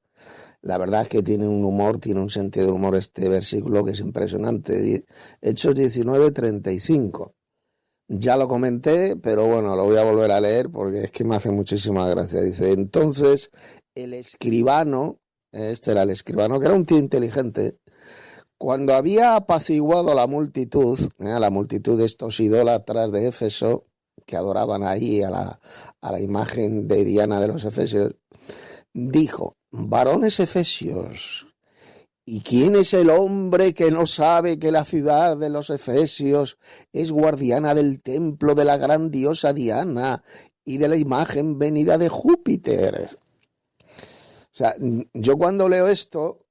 La verdad es que tiene un humor, tiene un sentido de humor este versículo que es impresionante. Hechos 19:35. Ya lo comenté, pero bueno, lo voy a volver a leer porque es que me hace muchísima gracia. Dice, entonces el escribano, este era el escribano, que era un tío inteligente, cuando había apaciguado a la multitud de estos idólatras de Éfeso, que adoraban ahí a la imagen de Diana de los Efesios, dijo, varones efesios, ¿y quién es el hombre que no sabe que la ciudad de los Efesios es guardiana del templo de la gran diosa Diana y de la imagen venida de Júpiter? O sea, yo cuando leo esto,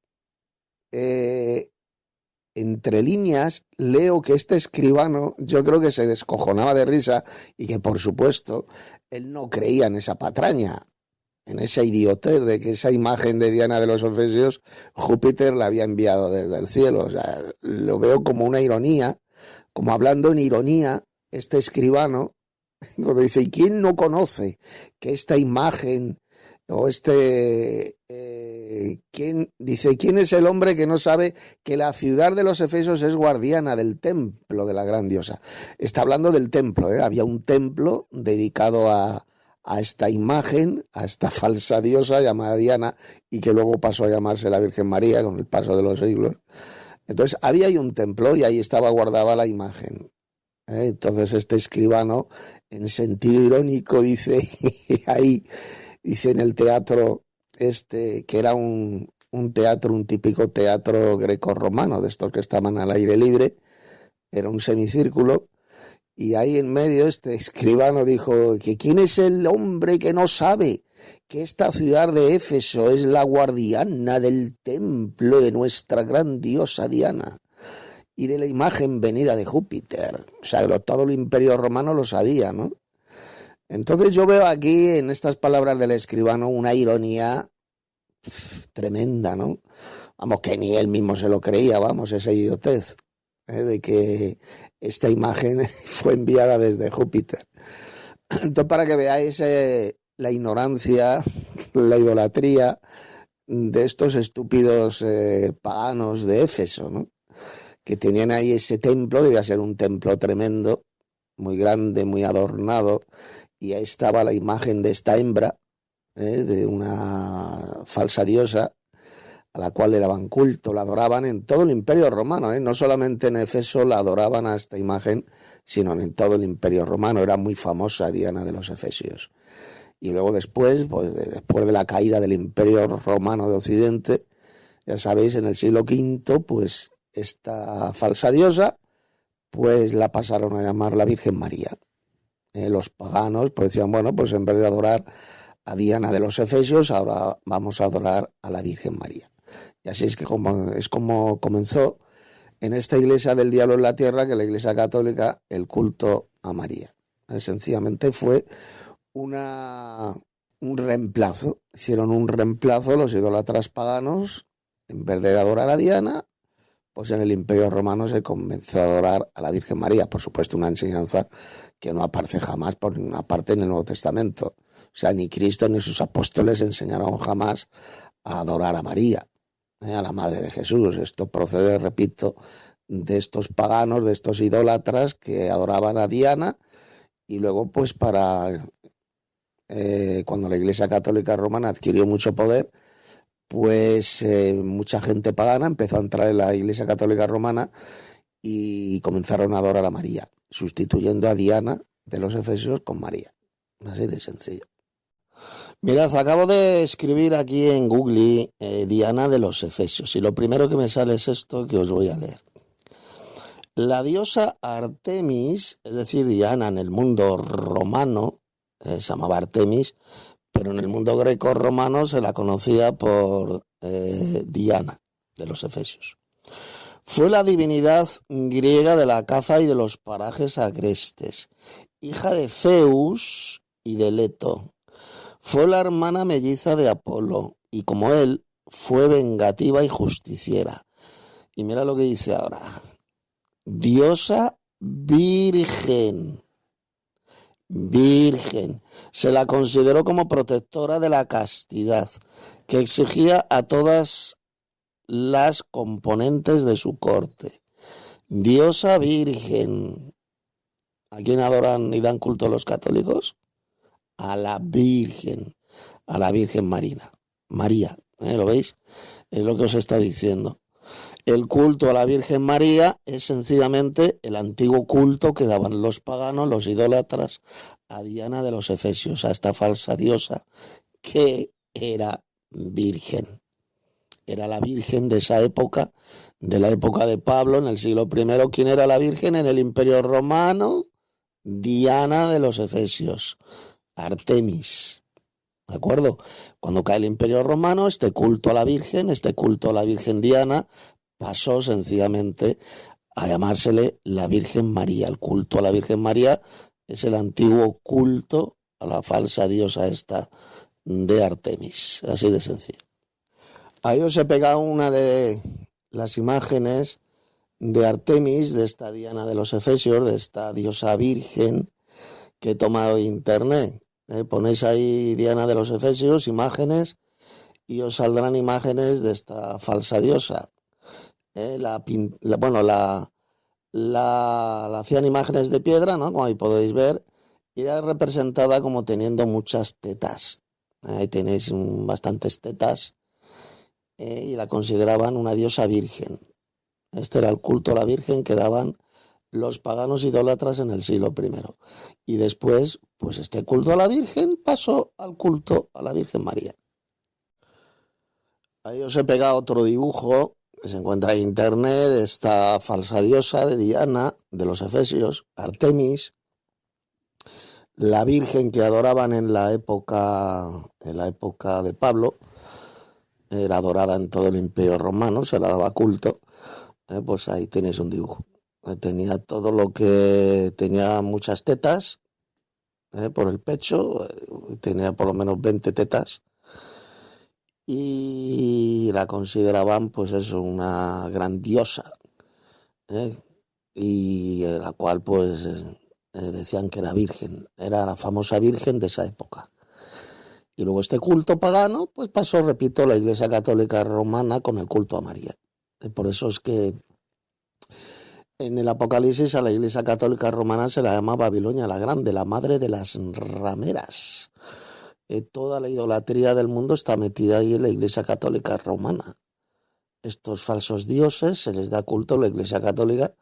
entre líneas, leo que este escribano, yo creo que se descojonaba de risa y que, por supuesto, él no creía en esa patraña, en esa idiotez de que esa imagen de Diana de los Efesios, Júpiter la había enviado desde el cielo. O sea, lo veo como una ironía, como hablando en ironía, este escribano, cuando dice, ¿y quién no conoce que esta imagen o ¿quién es el hombre que no sabe que la ciudad de los Efesios es guardiana del templo de la gran diosa? Está hablando del templo, había un templo dedicado a esta imagen, a esta falsa diosa llamada Diana, y que luego pasó a llamarse la Virgen María con el paso de los siglos. Entonces había ahí un templo y ahí estaba guardada la imagen. Entonces este escribano, en sentido irónico, dice ahí, dice en el teatro que era un típico teatro grecorromano, de estos que estaban al aire libre, era un semicírculo, y ahí en medio este escribano dijo que ¿quién es el hombre que no sabe que esta ciudad de Éfeso es la guardiana del templo de nuestra gran diosa Diana y de la imagen venida de Júpiter? O sea, todo el imperio romano lo sabía, ¿no? Entonces yo veo aquí en estas palabras del escribano una ironía tremenda, ¿no? Vamos, que ni él mismo se lo creía, vamos, esa idiotez, de que esta imagen fue enviada desde Júpiter. Entonces, para que veáis la ignorancia, la idolatría de estos estúpidos paganos de Éfeso, ¿no? Que tenían ahí ese templo, debía ser un templo tremendo, muy grande, muy adornado, y ahí estaba la imagen de esta hembra, de una falsa diosa, a la cual le daban culto, la adoraban en todo el imperio romano, no solamente en Éfeso la adoraban a esta imagen, sino en todo el imperio romano. Era muy famosa Diana de los Efesios. Y luego después, pues, después de la caída del imperio romano de Occidente, ya sabéis, en el siglo V, pues esta falsa diosa, pues la pasaron a llamar la Virgen María. Los paganos pues decían, bueno, pues en vez de adorar a Diana de los Efesios, ahora vamos a adorar a la Virgen María. Y así es como comenzó en esta iglesia del diablo en la tierra, que la Iglesia Católica, el culto a María. Sencillamente fue un reemplazo. Hicieron un reemplazo los idólatras paganos. En vez de adorar a Diana, pues en el Imperio Romano se comenzó a adorar a la Virgen María. Por supuesto, una enseñanza que no aparece jamás por ninguna parte en el Nuevo Testamento. O sea, ni Cristo ni sus apóstoles enseñaron jamás a adorar a María, a la Madre de Jesús. Esto procede, repito, de estos paganos, de estos idólatras que adoraban a Diana, y luego, pues para cuando la Iglesia Católica Romana adquirió mucho poder, pues mucha gente pagana empezó a entrar en la Iglesia Católica Romana y comenzaron a adorar a María, sustituyendo a Diana de los Efesios con María. Así de sencillo. Mirad, acabo de escribir aquí en Google Diana de los Efesios y lo primero que me sale es esto que os voy a leer. La diosa Artemis, es decir, Diana en el mundo romano, se llamaba Artemis, pero en el mundo greco-romano se la conocía por Diana de los Efesios. Fue la divinidad griega de la caza y de los parajes agrestes, hija de Zeus y de Leto. Fue la hermana melliza de Apolo y como él fue vengativa y justiciera. Y mira lo que dice ahora. Diosa virgen. Virgen. Se la consideró como protectora de la castidad, que exigía a todas las componentes de su corte. Diosa virgen. ¿A quién adoran y dan culto los católicos? A la Virgen María, ¿lo veis? Es lo que os está diciendo. El culto a la Virgen María es sencillamente el antiguo culto que daban los paganos, los idólatras, a Diana de los Efesios, a esta falsa diosa que era virgen. Era la Virgen de esa época, de la época de Pablo, en el siglo I. ¿Quién era la Virgen en el Imperio Romano? Diana de los Efesios. Artemis, ¿de acuerdo? Cuando cae el Imperio Romano, este culto a la Virgen Diana, pasó sencillamente a llamársele la Virgen María. El culto a la Virgen María es el antiguo culto a la falsa diosa esta de Artemis, así de sencillo. Ahí os he pegado una de las imágenes de Artemis, de esta Diana de los Efesios, de esta diosa virgen que he tomado de internet. Ponéis ahí Diana de los Efesios, imágenes, y os saldrán imágenes de esta falsa diosa. La hacían imágenes de piedra, ¿no? Como ahí podéis ver, y era representada como teniendo muchas tetas. Ahí tenéis bastantes tetas, y la consideraban una diosa virgen. Este era el culto a la Virgen que daban los paganos idólatras en el siglo I. Y después, pues este culto a la Virgen pasó al culto a la Virgen María. Ahí os he pegado otro dibujo que se encuentra en internet de esta falsa diosa de Diana, de los Efesios, Artemis, la Virgen que adoraban en la época de Pablo. Era adorada en todo el Imperio Romano, se la daba culto. Pues ahí tenéis un dibujo. Tenía todo lo que tenía muchas tetas por el pecho, tenía por lo menos 20 tetas y la consideraban pues eso, una gran diosa, y la cual pues decían que era virgen, era la famosa virgen de esa época. Y luego este culto pagano pues pasó, repito, la Iglesia Católica Romana con el culto a María. Por eso es que en el Apocalipsis a la Iglesia Católica Romana se la llama Babilonia la Grande, la madre de las rameras. Toda la idolatría del mundo está metida ahí en la Iglesia Católica Romana. Estos falsos dioses se les da culto a la Iglesia Católica,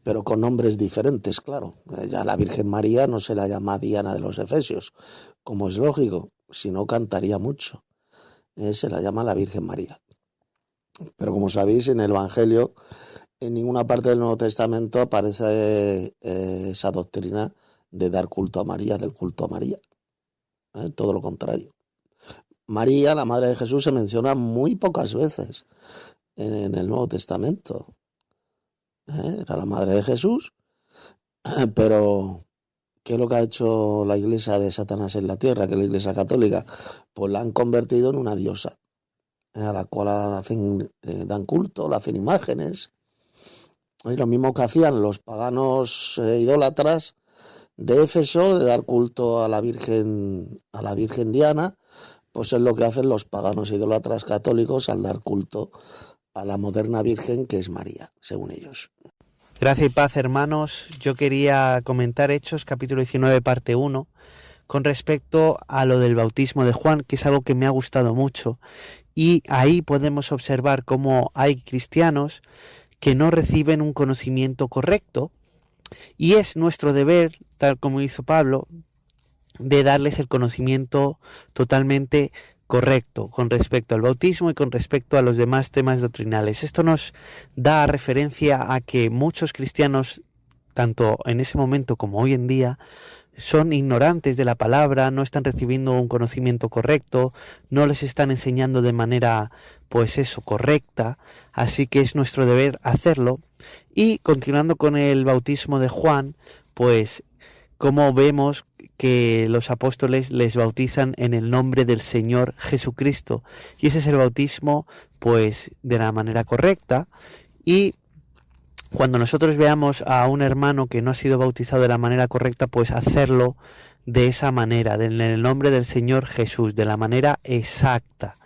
pero con nombres diferentes, claro. Ya la Virgen María no se la llama Diana de los Efesios, como es lógico, si no cantaría mucho. Se la llama la Virgen María. Pero como sabéis, en el Evangelio, en ninguna parte del Nuevo Testamento aparece esa doctrina de dar culto a María, del culto a María. Todo lo contrario. María, la madre de Jesús, se menciona muy pocas veces en el Nuevo Testamento. Era la madre de Jesús, pero ¿qué es lo que ha hecho la iglesia de Satanás en la tierra, que es la Iglesia Católica? Pues la han convertido en una diosa, a la cual dan culto, le hacen imágenes. Y lo mismo que hacían los paganos idólatras de Éfeso, de dar culto a la Virgen Diana, pues es lo que hacen los paganos idólatras católicos al dar culto a la moderna Virgen que es María, según ellos. Gracia y paz, hermanos. Yo quería comentar Hechos, capítulo 19, parte 1, con respecto a lo del bautismo de Juan, que es algo que me ha gustado mucho. Y ahí podemos observar cómo hay cristianos que no reciben un conocimiento correcto, y es nuestro deber, tal como hizo Pablo, de darles el conocimiento totalmente correcto con respecto al bautismo y con respecto a los demás temas doctrinales. Esto nos da referencia a que muchos cristianos, tanto en ese momento como hoy en día, son ignorantes de la palabra, no están recibiendo un conocimiento correcto, no les están enseñando de manera, correcta, así que es nuestro deber hacerlo. Y continuando con el bautismo de Juan, pues como vemos que los apóstoles les bautizan en el nombre del Señor Jesucristo, y ese es el bautismo pues de la manera correcta. Y cuando nosotros veamos a un hermano que no ha sido bautizado de la manera correcta, pues hacerlo de esa manera, en el nombre del Señor Jesús, de la manera exacta.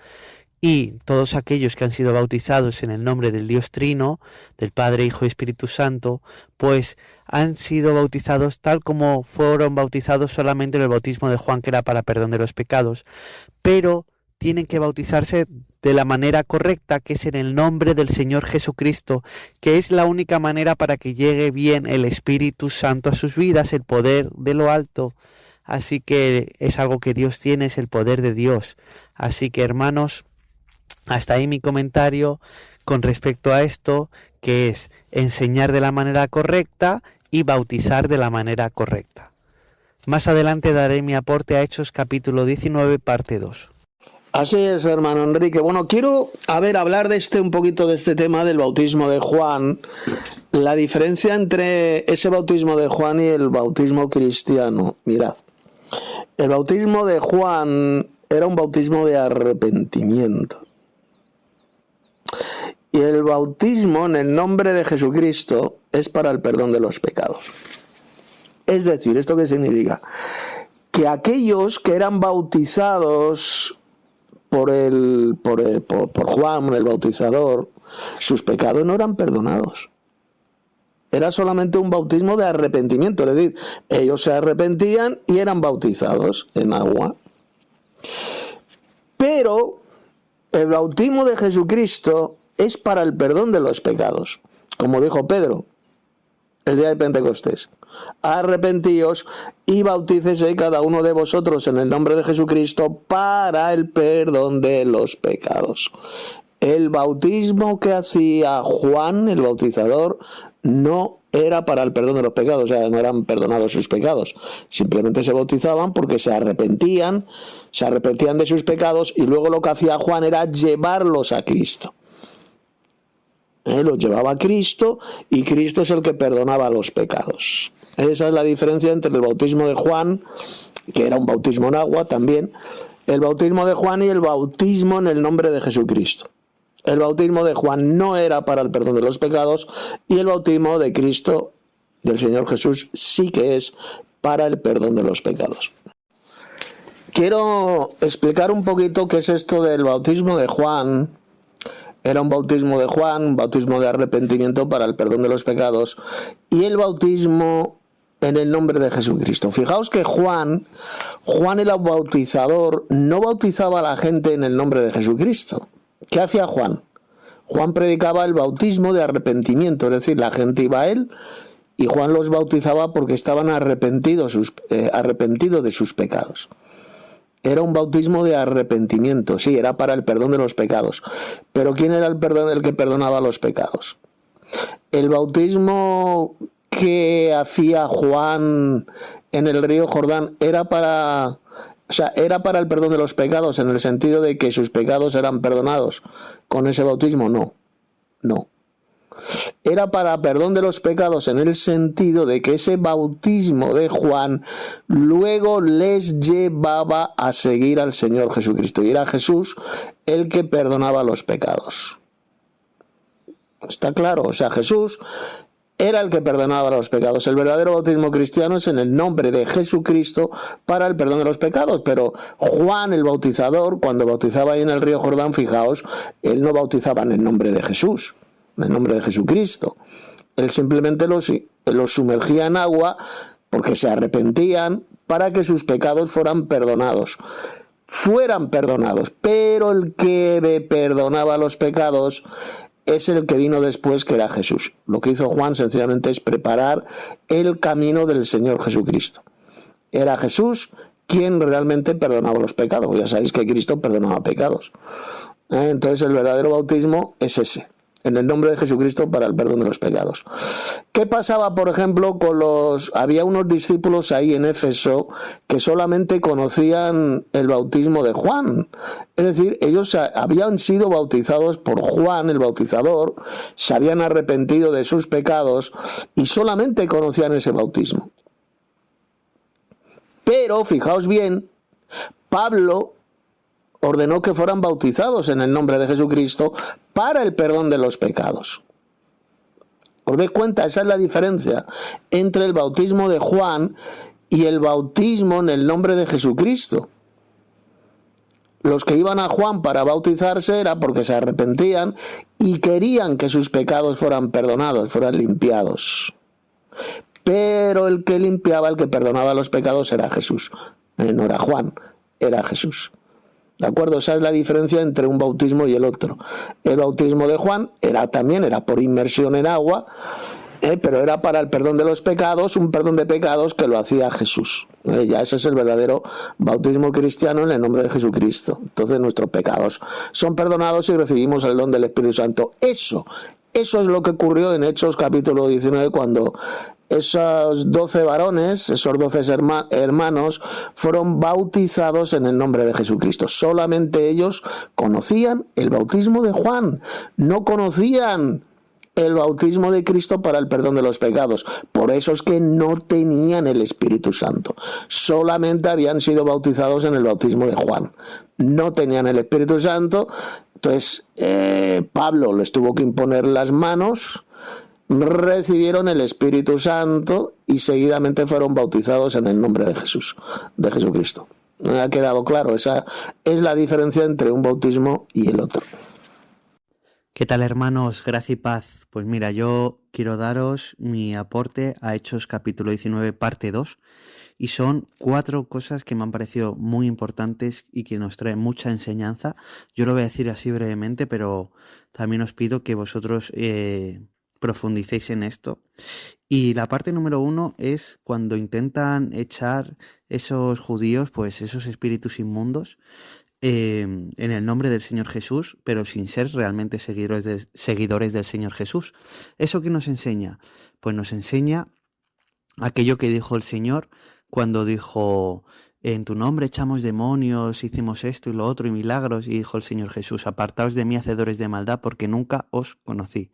Y todos aquellos que han sido bautizados en el nombre del Dios Trino, del Padre, Hijo y Espíritu Santo, pues han sido bautizados tal como fueron bautizados solamente en el bautismo de Juan, que era para perdón de los pecados, pero tienen que bautizarse de la manera correcta, que es en el nombre del Señor Jesucristo, que es la única manera para que llegue bien el Espíritu Santo a sus vidas, el poder de lo alto. Así que es algo que Dios tiene, es el poder de Dios. Así que, hermanos, hasta ahí mi comentario con respecto a esto, que es enseñar de la manera correcta y bautizar de la manera correcta. Más adelante daré mi aporte a Hechos capítulo 19, parte 2. Así es, hermano Enrique. Bueno, quiero hablar un poquito de este tema del bautismo de Juan, la diferencia entre ese bautismo de Juan y el bautismo cristiano. Mirad, el bautismo de Juan era un bautismo de arrepentimiento. Y el bautismo en el nombre de Jesucristo es para el perdón de los pecados. Es decir, ¿esto qué significa? Que aquellos que eran bautizados por Juan, el bautizador, sus pecados no eran perdonados. Era solamente un bautismo de arrepentimiento, es decir, ellos se arrepentían y eran bautizados en agua. Pero el bautismo de Jesucristo es para el perdón de los pecados, como dijo Pedro el día de Pentecostés: arrepentíos y bautícese cada uno de vosotros en el nombre de Jesucristo para el perdón de los pecados. El bautismo que hacía Juan, el bautizador, no era para el perdón de los pecados, o sea, no eran perdonados sus pecados. Simplemente se bautizaban porque se arrepentían de sus pecados, y luego lo que hacía Juan era llevarlos a Cristo. Los llevaba a Cristo, y Cristo es el que perdonaba los pecados. Esa es la diferencia entre el bautismo de Juan, que era un bautismo en agua también, el bautismo de Juan, y el bautismo en el nombre de Jesucristo. El bautismo de Juan no era para el perdón de los pecados, y el bautismo de Cristo, del Señor Jesús, sí que es para el perdón de los pecados. Quiero explicar un poquito qué es esto del bautismo de Juan. Era un bautismo de Juan, un bautismo de arrepentimiento para el perdón de los pecados, y el bautismo en el nombre de Jesucristo. Fijaos que Juan el bautizador, no bautizaba a la gente en el nombre de Jesucristo. ¿Qué hacía Juan? Juan predicaba el bautismo de arrepentimiento, es decir, la gente iba a él y Juan los bautizaba porque estaban arrepentidos de sus pecados. Era un bautismo de arrepentimiento, sí, era para el perdón de los pecados. Pero ¿quién era el que perdonaba los pecados? El bautismo que hacía Juan en el río Jordán era para el perdón de los pecados, en el sentido de que sus pecados eran perdonados con ese bautismo. No. Era para perdón de los pecados en el sentido de que ese bautismo de Juan luego les llevaba a seguir al Señor Jesucristo, y era Jesús el que perdonaba los pecados. ¿Está claro? O sea, Jesús era el que perdonaba los pecados. El verdadero bautismo cristiano es en el nombre de Jesucristo para el perdón de los pecados. Pero Juan el bautizador, cuando bautizaba ahí en el río Jordán, fijaos, él no bautizaba en el nombre de Jesús, en el nombre de Jesucristo. Él simplemente los sumergía en agua porque se arrepentían para que sus pecados fueran perdonados. Pero el que perdonaba los pecados es el que vino después, que era Jesús. Lo que hizo Juan sencillamente es preparar el camino del Señor Jesucristo. Era Jesús quien realmente perdonaba los pecados. Ya sabéis que Cristo perdonaba pecados. Entonces el verdadero bautismo es ese, en el nombre de Jesucristo para el perdón de los pecados. ¿Qué pasaba, por ejemplo, había unos discípulos ahí en Éfeso que solamente conocían el bautismo de Juan? Es decir, ellos habían sido bautizados por Juan, el bautizador, se habían arrepentido de sus pecados y solamente conocían ese bautismo. Pero, fijaos bien, Pablo ordenó que fueran bautizados en el nombre de Jesucristo para el perdón de los pecados. ¿Os dais cuenta? Esa es la diferencia entre el bautismo de Juan y el bautismo en el nombre de Jesucristo. Los que iban a Juan para bautizarse era porque se arrepentían y querían que sus pecados fueran perdonados, fueran limpiados. Pero el que limpiaba, el que perdonaba los pecados era Jesús. No era Juan, era Jesús. ¿De acuerdo? Esa es la diferencia entre un bautismo y el otro. El bautismo de Juan era por inmersión en agua, pero era para el perdón de los pecados, un perdón de pecados que lo hacía Jesús. Ya ese es el verdadero bautismo cristiano en el nombre de Jesucristo. Entonces nuestros pecados son perdonados y recibimos el don del Espíritu Santo. Eso es lo que ocurrió en Hechos capítulo 19 cuando esos 12 varones, esos 12 hermanos, fueron bautizados en el nombre de Jesucristo. Solamente ellos conocían el bautismo de Juan, no conocían el bautismo de Cristo para el perdón de los pecados. Por eso es que no tenían el Espíritu Santo. Solamente habían sido bautizados en el bautismo de Juan. No tenían el Espíritu Santo. Entonces, Pablo les tuvo que imponer las manos, recibieron el Espíritu Santo y seguidamente fueron bautizados en el nombre de Jesús, de Jesucristo. ¿Me ha quedado claro? Esa es la diferencia entre un bautismo y el otro. ¿Qué tal, hermanos? Gracia y paz. Pues mira, yo quiero daros mi aporte a Hechos capítulo 19, parte 2, y son 4 cosas que me han parecido muy importantes y que nos traen mucha enseñanza. Yo lo voy a decir así brevemente, pero también os pido que vosotros profundicéis en esto. Y la parte número 1 es cuando intentan echar esos judíos, pues esos espíritus inmundos, en el nombre del Señor Jesús, pero sin ser realmente seguidores del Señor Jesús. ¿Eso qué nos enseña? Pues nos enseña aquello que dijo el Señor cuando dijo: en tu nombre echamos demonios, hicimos esto y lo otro y milagros, y dijo el Señor Jesús: apartaos de mí, hacedores de maldad, porque nunca os conocí.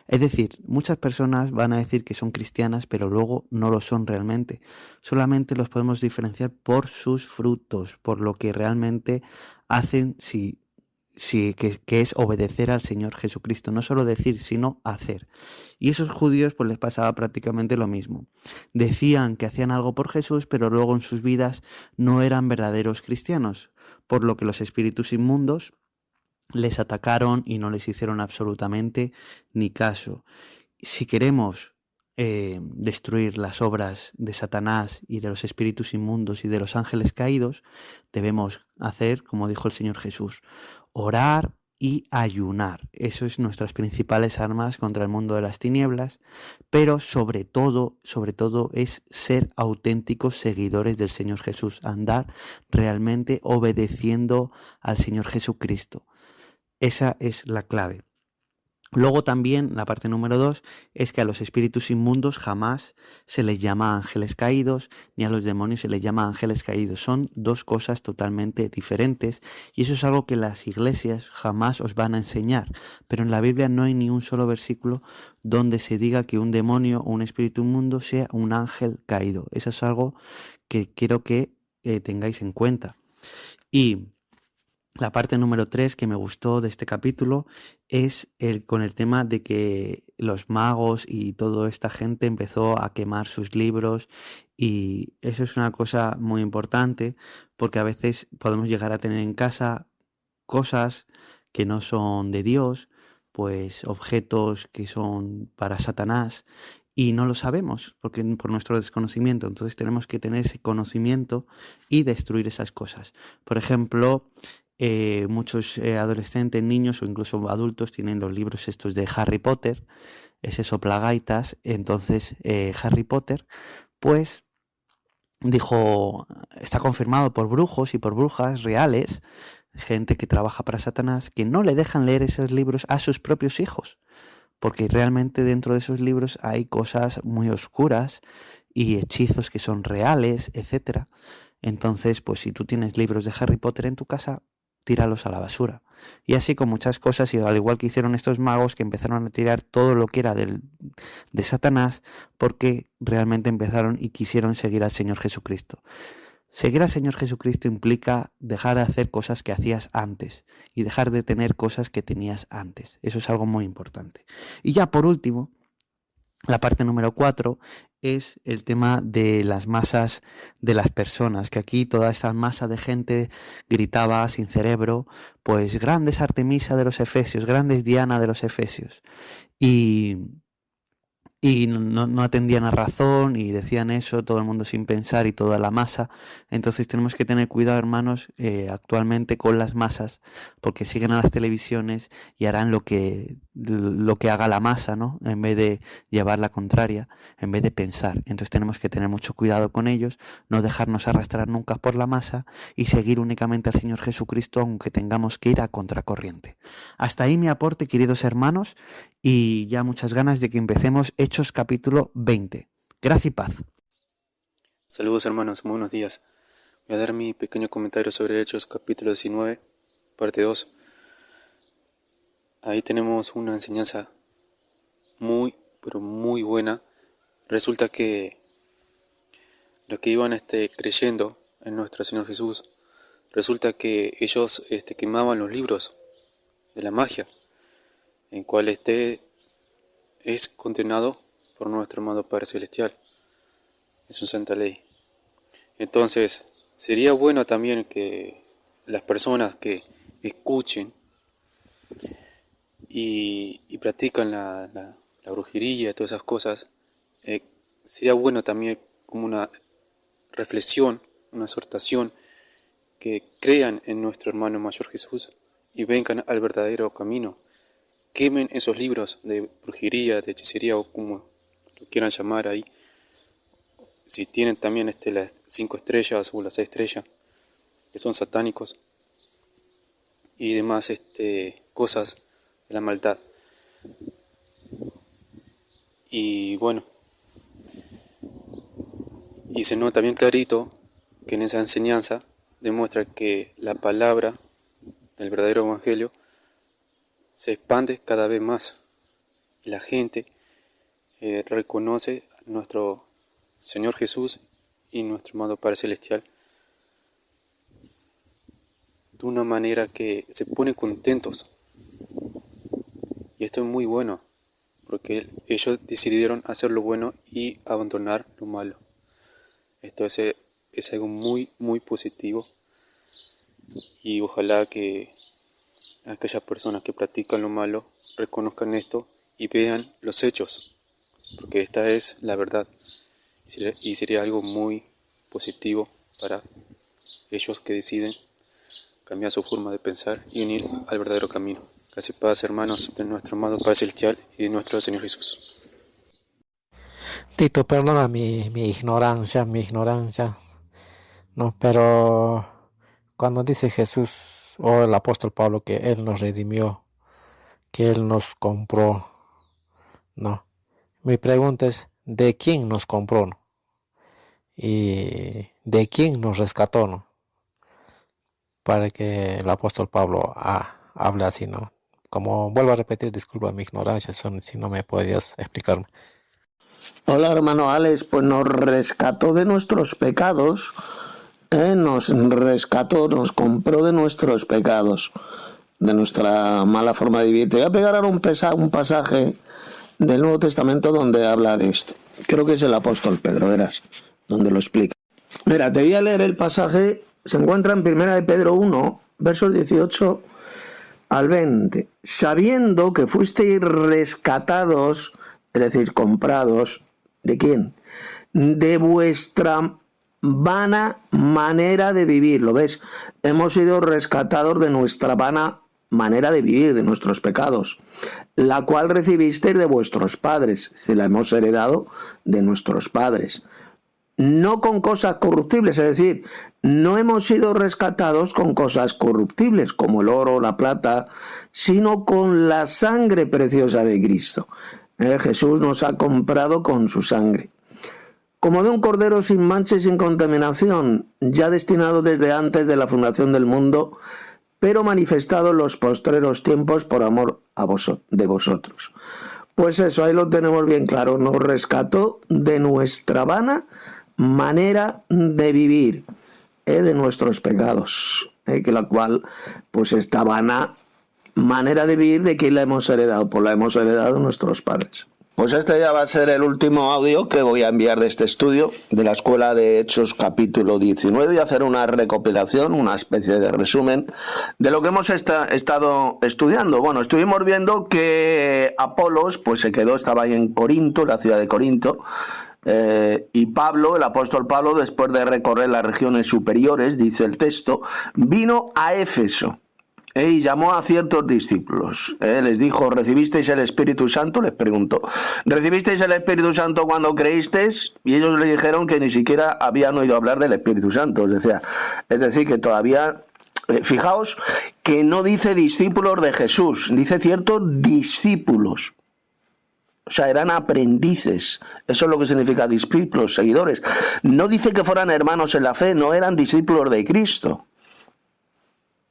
Es decir, muchas personas van a decir que son cristianas, pero luego no lo son realmente. Solamente los podemos diferenciar por sus frutos, por lo que realmente hacen, que es obedecer al Señor Jesucristo. No solo decir, sino hacer. Y esos judíos pues les pasaba prácticamente lo mismo. Decían que hacían algo por Jesús, pero luego en sus vidas no eran verdaderos cristianos, por lo que los espíritus inmundos les atacaron y no les hicieron absolutamente ni caso. Si queremos destruir las obras de Satanás y de los espíritus inmundos y de los ángeles caídos, debemos hacer, como dijo el Señor Jesús, orar y ayunar. Eso es nuestras principales armas contra el mundo de las tinieblas, pero sobre todo es ser auténticos seguidores del Señor Jesús, andar realmente obedeciendo al Señor Jesucristo. Esa es la clave. Luego también, la parte número 2, es que a los espíritus inmundos jamás se les llama ángeles caídos, ni a los demonios se les llama ángeles caídos. Son 2 cosas totalmente diferentes y eso es algo que las iglesias jamás os van a enseñar. Pero en la Biblia no hay ni un solo versículo donde se diga que un demonio o un espíritu inmundo sea un ángel caído. Eso es algo que quiero que tengáis en cuenta. Y la parte número 3 que me gustó de este capítulo es con el tema de que los magos y toda esta gente empezó a quemar sus libros, y eso es una cosa muy importante porque a veces podemos llegar a tener en casa cosas que no son de Dios, pues objetos que son para Satanás, y no lo sabemos porque por nuestro desconocimiento. Entonces tenemos que tener ese conocimiento y destruir esas cosas. Por ejemplo, muchos adolescentes, niños o incluso adultos tienen los libros estos de Harry Potter, ese soplagaitas. Entonces Harry Potter pues dijo, está confirmado por brujos y por brujas reales, gente que trabaja para Satanás, que no le dejan leer esos libros a sus propios hijos, porque realmente dentro de esos libros hay cosas muy oscuras y hechizos que son reales, etcétera. Entonces, pues si tú tienes libros de Harry Potter en tu casa, tíralos a la basura. Y así con muchas cosas, y al igual que hicieron estos magos que empezaron a tirar todo lo que era de Satanás, porque realmente empezaron y quisieron seguir al Señor Jesucristo. Seguir al Señor Jesucristo implica dejar de hacer cosas que hacías antes y dejar de tener cosas que tenías antes. Eso es algo muy importante. Y ya por último, la parte número 4 es el tema de las masas de las personas, que aquí toda esta masa de gente gritaba sin cerebro, pues grandes Artemisa de los Efesios, grandes Diana de los Efesios, y no atendían a razón y decían eso, todo el mundo sin pensar y toda la masa. Entonces tenemos que tener cuidado, hermanos, actualmente con las masas, porque siguen a las televisiones y harán lo que haga la masa, ¿no? En vez de llevar la contraria, en vez de pensar. Entonces tenemos que tener mucho cuidado con ellos, no dejarnos arrastrar nunca por la masa y seguir únicamente al Señor Jesucristo, aunque tengamos que ir a contracorriente. Hasta ahí mi aporte, queridos hermanos, y ya muchas ganas de que empecemos Hechos capítulo 20. Gracia y paz. Saludos hermanos, muy buenos días. Voy a dar mi pequeño comentario sobre Hechos capítulo 19, parte 2. Ahí tenemos una enseñanza muy, pero muy buena. Resulta que los que iban creyendo en nuestro Señor Jesús, resulta que ellos quemaban los libros de la magia, en cual es condenado por nuestro amado Padre Celestial. Es una santa ley. Entonces, sería bueno también que las personas que escuchen y practican la brujería y todas esas cosas, sería bueno también como una reflexión, una exhortación, que crean en nuestro hermano mayor Jesús y vengan al verdadero camino. Quemen esos libros de brujería, de hechicería o como lo quieran llamar ahí. Si tienen también las 5 estrellas o las 6 estrellas, que son satánicos, y demás cosas de la maldad. Y bueno, y se nota bien clarito que en esa enseñanza demuestra que la palabra del verdadero evangelio se expande cada vez más y la gente reconoce a nuestro Señor Jesús y nuestro amado Padre Celestial de una manera que se ponen contentos. Y esto es muy bueno, porque ellos decidieron hacer lo bueno y abandonar lo malo. Esto es algo muy, muy positivo, y ojalá que aquellas personas que practican lo malo reconozcan esto y vean los hechos, porque esta es la verdad, y sería algo muy positivo para ellos que deciden cambiar su forma de pensar y unir al verdadero camino. Gracias y paz, hermanos, de nuestro amado Padre Celestial y de nuestro Señor Jesús. Tito, perdona mi ignorancia, no, pero cuando dice Jesús o el apóstol Pablo que Él nos redimió, que Él nos compró, no, mi pregunta es, ¿de quién nos compró, no? Y ¿de quién nos rescató, no? Para que el apóstol Pablo hable así, ¿no? Como vuelvo a repetir, disculpa mi ignorancia, si no me podías explicarme. Hola hermano Alex, pues nos rescató de nuestros pecados, nos rescató, nos compró de nuestros pecados, de nuestra mala forma de vivir. Te voy a pegar ahora un pasaje del Nuevo Testamento donde habla de esto. Creo que es el apóstol Pedro, verás, donde lo explica. Mira, te voy a leer el pasaje, se encuentra en 1 de Pedro 1, versos 18 al 20. Sabiendo que fuisteis rescatados, es decir, comprados, ¿De quién? De vuestra vana manera de vivir. ¿Lo ves? Hemos sido rescatados de nuestra vana manera de vivir, de nuestros pecados, la cual recibisteis de vuestros padres. Si la hemos heredado de nuestros padres. No con cosas corruptibles, es decir, no hemos sido rescatados con cosas corruptibles como el oro, la plata, sino con la sangre preciosa de Cristo. Jesús nos ha comprado con su sangre. Como de un cordero sin mancha y sin contaminación, ya destinado desde antes de la fundación del mundo, pero manifestado en los postreros tiempos por amor de vosotros. Pues eso, ahí lo tenemos bien claro, nos rescató de nuestra vana manera de vivir, de nuestros pecados, que la cual, pues esta vana manera de vivir, ¿de quién la hemos heredado? Pues la hemos heredado de nuestros padres. Pues este ya va a ser el último audio que voy a enviar de este estudio de la Escuela de Hechos capítulo 19 y hacer una recopilación, una especie de resumen de lo que hemos estado estudiando. Bueno, estuvimos viendo que Apolos pues se quedó, estaba ahí en Corinto, la ciudad de Corinto, y Pablo, el apóstol Pablo, después de recorrer las regiones superiores, dice el texto, vino a Éfeso. Y llamó a ciertos discípulos. Les dijo, ¿recibisteis el Espíritu Santo? Les preguntó, ¿recibisteis el Espíritu Santo cuando creísteis? Y ellos le dijeron que ni siquiera habían oído hablar del Espíritu Santo. Es decir, que todavía... Fijaos que no dice discípulos de Jesús, dice ciertos discípulos. O sea, eran aprendices. Eso es lo que significa discípulos, seguidores. No dice que fueran hermanos en la fe, no eran discípulos de Cristo.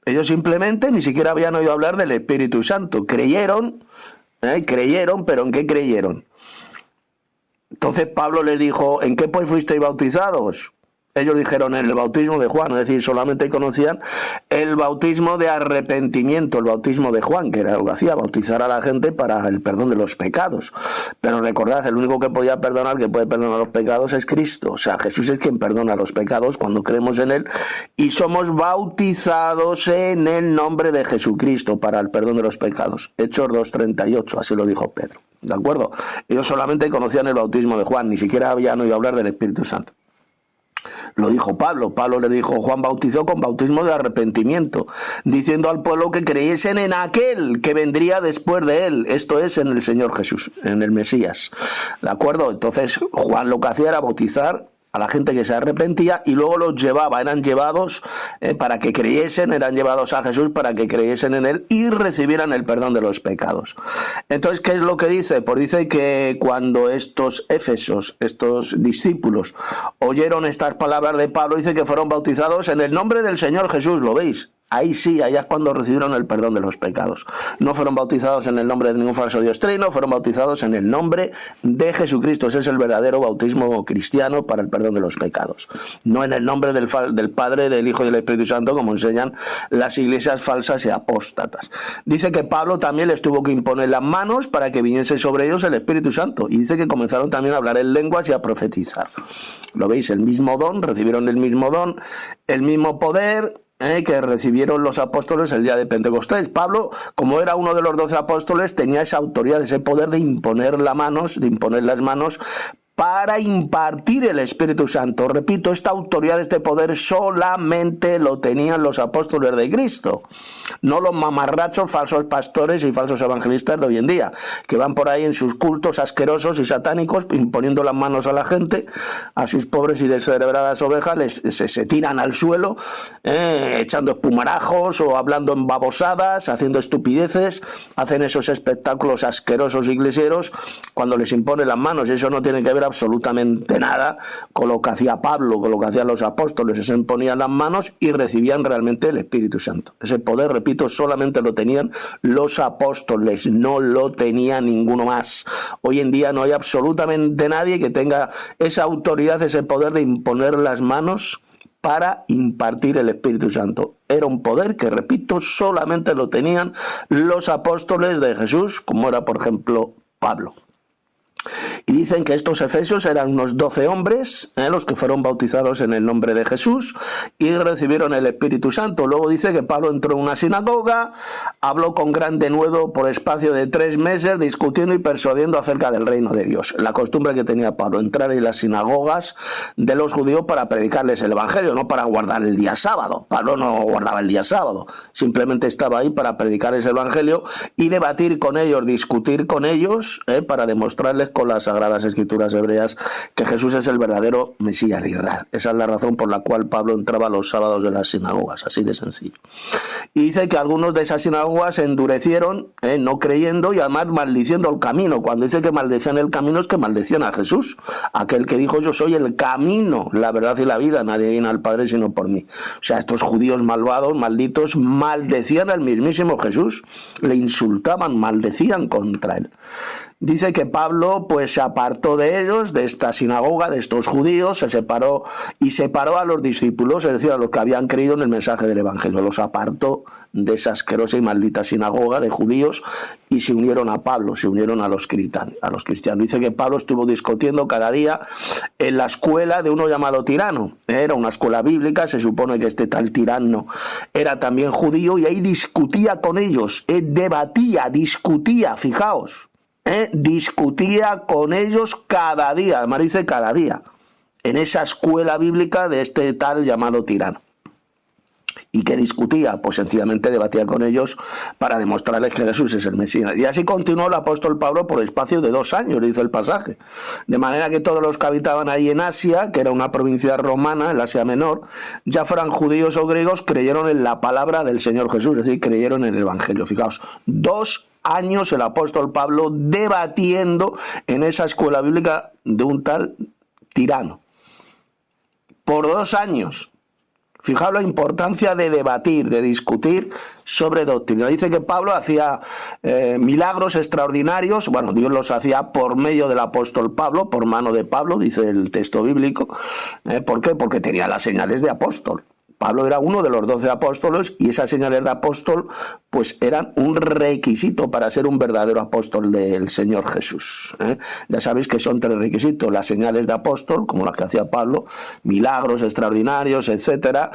Ellos simplemente ni siquiera habían oído hablar del Espíritu Santo. Creyeron, pero ¿en qué creyeron? Entonces Pablo les dijo, ¿en qué pues fuisteis bautizados? Ellos dijeron en el bautismo de Juan, es decir, solamente conocían el bautismo de arrepentimiento, el bautismo de Juan, que era lo que hacía, bautizar a la gente para el perdón de los pecados. Pero recordad, el único que podía perdonar, que puede perdonar los pecados, es Cristo. O sea, Jesús es quien perdona los pecados cuando creemos en Él y somos bautizados en el nombre de Jesucristo para el perdón de los pecados. Hechos 2:38, así lo dijo Pedro. ¿De acuerdo? Ellos solamente conocían el bautismo de Juan, ni siquiera habían oído hablar del Espíritu Santo. Lo dijo Pablo. Pablo le dijo, Juan bautizó con bautismo de arrepentimiento, diciendo al pueblo que creyesen en aquel que vendría después de él, esto es, en el Señor Jesús, en el Mesías. ¿De acuerdo? Entonces Juan lo que hacía era bautizar a la gente que se arrepentía y luego los llevaba, eran llevados para que creyesen, eran llevados a Jesús para que creyesen en Él y recibieran el perdón de los pecados. Entonces, ¿qué es lo que dice? Pues dice que cuando estos éfesos, estos discípulos, oyeron estas palabras de Pablo, dice que fueron bautizados en el nombre del Señor Jesús, ¿lo veis? Ahí sí, allá es cuando recibieron el perdón de los pecados. No fueron bautizados en el nombre de ningún falso dios trino, fueron bautizados en el nombre de Jesucristo. Ese es el verdadero bautismo cristiano para el perdón de los pecados. No en el nombre del Padre, del Hijo y del Espíritu Santo, como enseñan las iglesias falsas y apóstatas. Dice que Pablo también les tuvo que imponer las manos para que viniese sobre ellos el Espíritu Santo. Y dice que comenzaron también a hablar en lenguas y a profetizar. ¿Lo veis? El mismo don, recibieron el mismo don, el mismo poder que recibieron los apóstoles el día de Pentecostés. Pablo, como era uno de los 12 apóstoles, tenía esa autoridad, ese poder de imponer las manos para impartir el Espíritu Santo. Repito, esta autoridad, este poder solamente lo tenían los apóstoles de Cristo, no los mamarrachos, falsos pastores y falsos evangelistas de hoy en día, que van por ahí en sus cultos asquerosos y satánicos, imponiendo las manos a la gente, a sus pobres y descerebradas ovejas, se tiran al suelo, echando espumarajos o hablando en babosadas, haciendo estupideces, hacen esos espectáculos asquerosos iglesieros cuando les imponen las manos, y eso no tiene que ver absolutamente nada con lo que hacía Pablo, con lo que hacían los apóstoles. Se imponían las manos y recibían realmente el Espíritu Santo. Ese poder, repito, solamente lo tenían los apóstoles, no lo tenía ninguno más. Hoy en día no hay absolutamente nadie que tenga esa autoridad, ese poder de imponer las manos para impartir el Espíritu Santo. Era un poder que, repito, solamente lo tenían los apóstoles de Jesús, como era, por ejemplo, Pablo. Y dicen que estos efesios eran unos 12 hombres, los que fueron bautizados en el nombre de Jesús y recibieron el Espíritu Santo. Luego dice que Pablo entró en una sinagoga, habló con gran denuedo por espacio de 3 meses, discutiendo y persuadiendo acerca del reino de Dios. La costumbre que tenía Pablo, entrar en las sinagogas de los judíos para predicarles el Evangelio, no para guardar el día sábado. Pablo no guardaba el día sábado, simplemente estaba ahí para predicarles el Evangelio y debatir con ellos, discutir con ellos, para demostrarles con las Sagradas Escrituras hebreas que Jesús es el verdadero Mesías de Israel. Esa es la razón por la cual Pablo entraba los sábados de las sinagogas, así de sencillo. Y dice que algunos de esas sinagogas se endurecieron, no creyendo y además maldiciendo el camino. Cuando dice que maldecían el camino es que maldecían a Jesús, aquel que dijo: yo soy el camino, la verdad y la vida, nadie viene al Padre sino por mí. O sea, estos judíos malvados, malditos, maldecían al mismísimo Jesús, le insultaban, maldecían contra él. Dice que Pablo pues se apartó de ellos, de esta sinagoga, de estos judíos, se separó y separó a los discípulos, es decir, a los que habían creído en el mensaje del Evangelio. Los apartó de esa asquerosa y maldita sinagoga de judíos y se unieron a Pablo, se unieron a los cristianos. Dice que Pablo estuvo discutiendo cada día en la escuela de uno llamado Tirano. Era una escuela bíblica, se supone que este tal Tirano era también judío y ahí discutía con ellos, discutía, fijaos. Discutía con ellos cada día, además dice cada día, en esa escuela bíblica de este tal llamado Tirano. ¿Y qué discutía? Pues sencillamente debatía con ellos para demostrarles que Jesús es el Mesías. Y así continuó el apóstol Pablo por espacio de 2 años, dice el pasaje. De manera que todos los que habitaban ahí en Asia, que era una provincia romana, el Asia Menor, ya fueran judíos o griegos, creyeron en la palabra del Señor Jesús, es decir, creyeron en el Evangelio. Fijaos, 2 años el apóstol Pablo debatiendo en esa escuela bíblica de un tal Tirano. Por 2 años. Fijaos la importancia de debatir, de discutir sobre doctrina. Dice que Pablo hacía milagros extraordinarios. Bueno, Dios los hacía por medio del apóstol Pablo, por mano de Pablo, dice el texto bíblico. ¿Por qué? Porque tenía las señales de apóstol. Pablo era uno de los 12 apóstoles y esas señales de apóstol pues eran un requisito para ser un verdadero apóstol del Señor Jesús. Ya sabéis que son 3 requisitos: las señales de apóstol, como las que hacía Pablo, milagros extraordinarios, etcétera,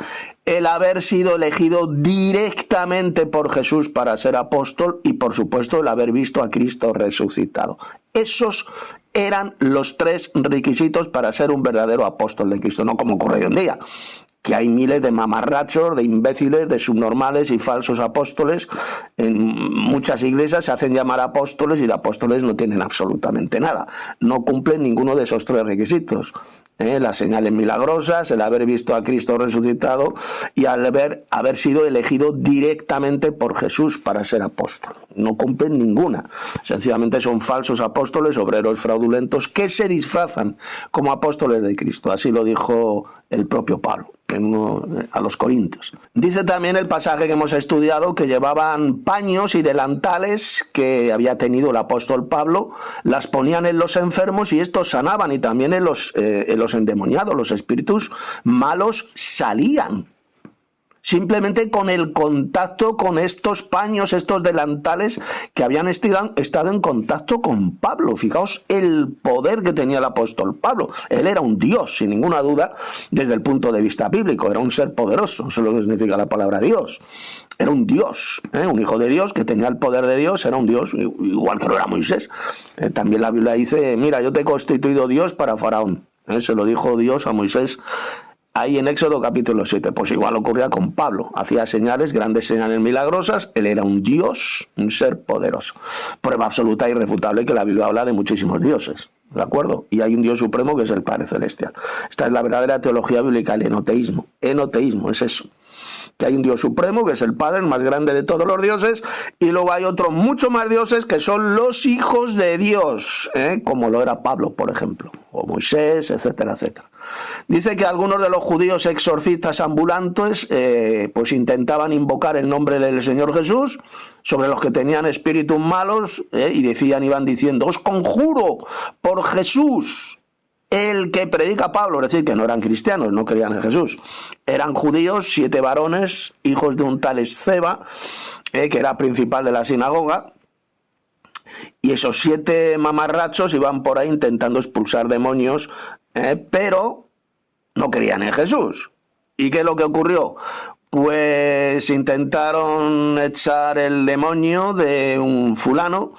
el haber sido elegido directamente por Jesús para ser apóstol y, por supuesto, el haber visto a Cristo resucitado. Esos eran los 3 requisitos para ser un verdadero apóstol de Cristo, no como ocurre hoy en día, que hay miles de mamarrachos, de imbéciles, de subnormales y falsos apóstoles. En muchas iglesias se hacen llamar apóstoles y de apóstoles no tienen absolutamente nada. No cumplen ninguno de esos 3 requisitos. Las señales milagrosas, el haber visto a Cristo resucitado y haber sido elegido directamente por Jesús para ser apóstol. No cumplen ninguna. Sencillamente son falsos apóstoles, obreros fraudulentos que se disfrazan como apóstoles de Cristo. Así lo dijo el propio Pablo a los Corintios. Dice también el pasaje que hemos estudiado que llevaban paños y delantales que había tenido el apóstol Pablo, las ponían en los enfermos y estos sanaban, y también en los endemoniados, los espíritus malos salían. Simplemente con el contacto con estos paños, estos delantales que habían estado en contacto con Pablo. Fijaos el poder que tenía el apóstol Pablo. Él era un Dios, sin ninguna duda, desde el punto de vista bíblico. Era un ser poderoso, eso es lo que significa la palabra Dios. Era un Dios, un hijo de Dios que tenía el poder de Dios, era un Dios, igual que lo era Moisés. También la Biblia dice: mira, yo te he constituido Dios para Faraón. Se lo dijo Dios a Moisés ahí en Éxodo capítulo 7, pues igual ocurría con Pablo. Hacía señales, grandes señales milagrosas. Él era un Dios, un ser poderoso. Prueba absoluta e irrefutable que la Biblia habla de muchísimos dioses, ¿de acuerdo? Y hay un Dios supremo que es el Padre Celestial. Esta es la verdadera teología bíblica, el enoteísmo. Enoteísmo es eso. Que hay un Dios supremo, que es el Padre, el más grande de todos los dioses, y luego hay otros mucho más dioses que son los hijos de Dios, como lo era Pablo, por ejemplo, o Moisés, etcétera, etcétera. Dice que algunos de los judíos exorcistas ambulantes pues intentaban invocar el nombre del Señor Jesús sobre los que tenían espíritus malos, y iban diciendo: os conjuro por Jesús, el que predica Pablo. Es decir, que no eran cristianos, no creían en Jesús. Eran judíos, 7 varones, hijos de un tal Esceva, que era principal de la sinagoga. Y esos 7 mamarrachos iban por ahí intentando expulsar demonios, pero no creían en Jesús. ¿Y qué es lo que ocurrió? Pues intentaron echar el demonio de un fulano,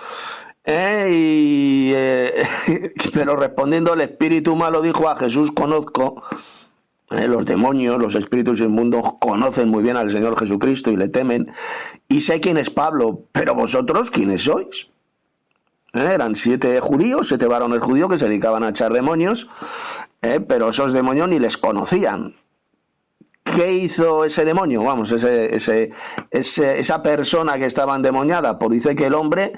pero respondiendo el espíritu malo dijo: a Jesús conozco. Los demonios, los espíritus inmundos conocen muy bien al Señor Jesucristo y le temen. Y sé quién es Pablo, pero vosotros, ¿quiénes sois? Eran 7 judíos, 7 varones judíos que se dedicaban a echar demonios, pero esos demonios ni les conocían. ¿Qué hizo ese demonio? Vamos, esa persona que estaba endemoniada, pues dice que el hombre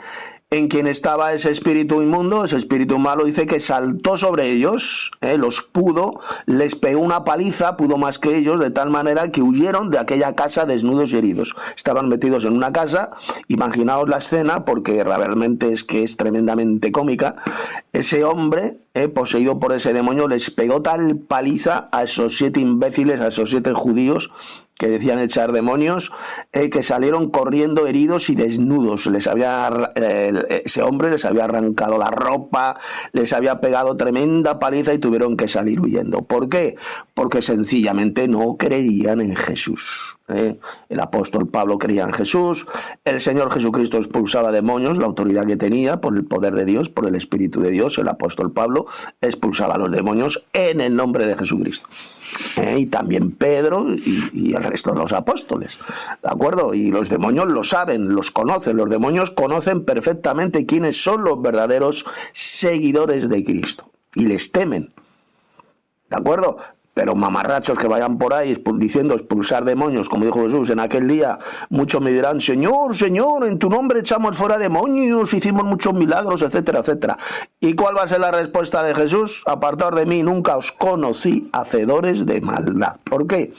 en quien estaba ese espíritu inmundo, ese espíritu malo, dice que saltó sobre ellos, los pudo, les pegó una paliza, pudo más que ellos, de tal manera que huyeron de aquella casa desnudos y heridos. Estaban metidos en una casa, imaginaos la escena, porque realmente es que es tremendamente cómica. Ese hombre, poseído por ese demonio, les pegó tal paliza a esos 7 imbéciles, a esos 7 judíos, que decían echar demonios, que salieron corriendo heridos y desnudos. Ese hombre les había arrancado la ropa, les había pegado tremenda paliza y tuvieron que salir huyendo. ¿Por qué? Porque sencillamente no creían en Jesús. El apóstol Pablo creía en Jesús, el Señor Jesucristo expulsaba demonios, la autoridad que tenía por el poder de Dios, por el Espíritu de Dios. El apóstol Pablo expulsaba a los demonios en el nombre de Jesucristo. Y también Pedro y el resto de los apóstoles, ¿de acuerdo? Y los demonios lo saben, los conocen, los demonios conocen perfectamente quiénes son los verdaderos seguidores de Cristo y les temen, ¿de acuerdo? Pero mamarrachos que vayan por ahí diciendo expulsar demonios, como dijo Jesús en aquel día, muchos me dirán: Señor, Señor, en tu nombre echamos fuera demonios, hicimos muchos milagros, etcétera, etcétera. ¿Y cuál va a ser la respuesta de Jesús? Apartaos de mí, nunca os conocí, hacedores de maldad. ¿Por qué?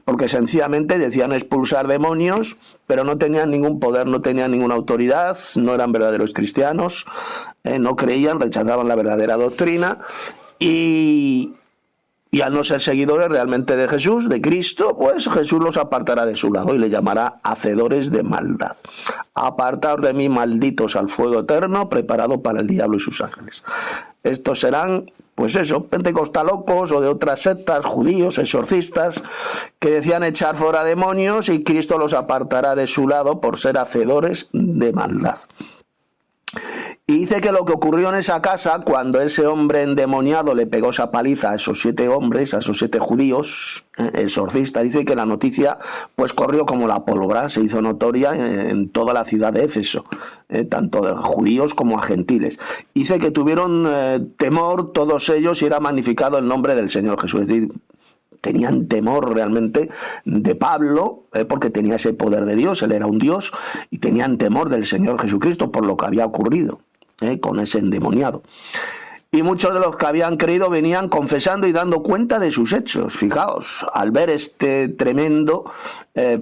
Porque sencillamente decían expulsar demonios, pero no tenían ningún poder, no tenían ninguna autoridad, no eran verdaderos cristianos, no creían, rechazaban la verdadera doctrina y al no ser seguidores realmente de Jesús, de Cristo, pues Jesús los apartará de su lado y les llamará hacedores de maldad. Apartaos de mí, malditos, al fuego eterno, preparado para el diablo y sus ángeles. Estos serán, pues eso, pentecostalocos o de otras sectas, judíos, exorcistas, que decían echar fuera demonios y Cristo los apartará de su lado por ser hacedores de maldad. Y dice que lo que ocurrió en esa casa, cuando ese hombre endemoniado le pegó esa paliza a esos 7 hombres, a esos 7 judíos, exorcistas, dice que la noticia pues corrió como la pólvora, se hizo notoria en toda la ciudad de Éfeso, tanto de judíos como a gentiles. Dice que tuvieron temor todos ellos y era magnificado el nombre del Señor Jesús. Es decir, tenían temor realmente de Pablo, porque tenía ese poder de Dios, él era un Dios, y tenían temor del Señor Jesucristo por lo que había ocurrido con ese endemoniado. Y muchos de los que habían creído venían confesando y dando cuenta de sus hechos. Fijaos, al ver este tremendo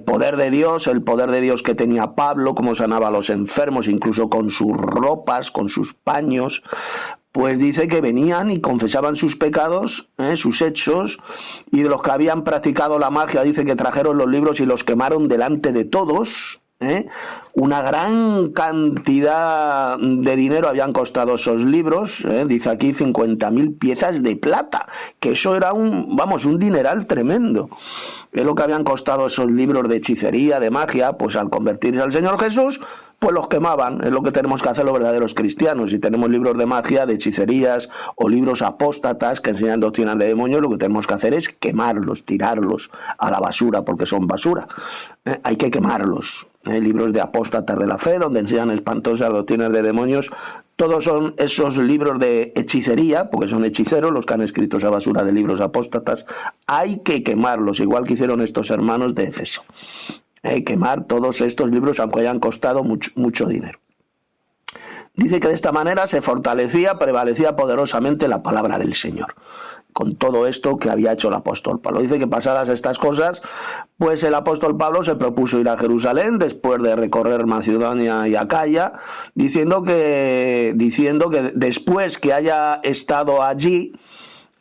poder de Dios, el poder de Dios que tenía Pablo, cómo sanaba a los enfermos, incluso con sus ropas, con sus paños, pues dice que venían y confesaban sus pecados, sus hechos, y de los que habían practicado la magia, dice que trajeron los libros y los quemaron delante de todos. Una gran cantidad de dinero habían costado esos libros, dice aquí 50.000 piezas de plata, que eso era un dineral tremendo. Es lo que habían costado esos libros de hechicería, de magia, pues al convertirse al Señor Jesús, pues los quemaban. Es lo que tenemos que hacer los verdaderos cristianos. Si tenemos libros de magia, de hechicerías o libros apóstatas que enseñan doctrinas de demonios, lo que tenemos que hacer es quemarlos, tirarlos a la basura, porque son basura. Hay que quemarlos. Libros de apóstatas de la fe, donde enseñan espantosas doctrinas de demonios, todos son esos libros de hechicería, porque son hechiceros los que han escrito esa basura de libros apóstatas. Hay que quemarlos, igual que hicieron estos hermanos de Éfeso. Quemar todos estos libros, aunque hayan costado mucho dinero. Dice que de esta manera se prevalecía poderosamente la palabra del Señor, con todo esto que había hecho el apóstol Pablo. Dice que pasadas estas cosas, pues el apóstol Pablo se propuso ir a Jerusalén después de recorrer Macedonia y Acaya, diciendo que después que haya estado allí,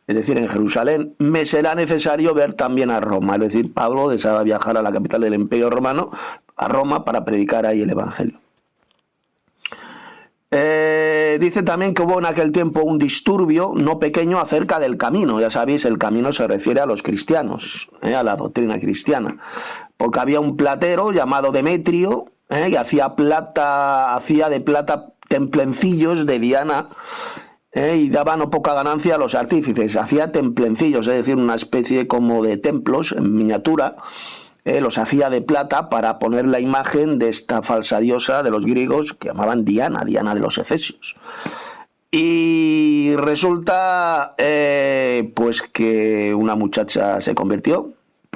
es decir, en Jerusalén, me será necesario ver también a Roma. Es decir, Pablo deseaba viajar a la capital del Imperio Romano, a Roma, para predicar ahí el Evangelio. Dice también que hubo en aquel tiempo un disturbio no pequeño acerca del camino. Ya sabéis, el camino se refiere a los cristianos, a la doctrina cristiana. Porque había un platero llamado Demetrio, y hacía de plata templencillos de Diana, y daba no poca ganancia a los artífices. Hacía templencillos, es decir, una especie como de templos en miniatura. Los hacía de plata para poner la imagen de esta falsa diosa de los griegos que llamaban Diana de los Efesios. Y resulta pues que una muchacha se convirtió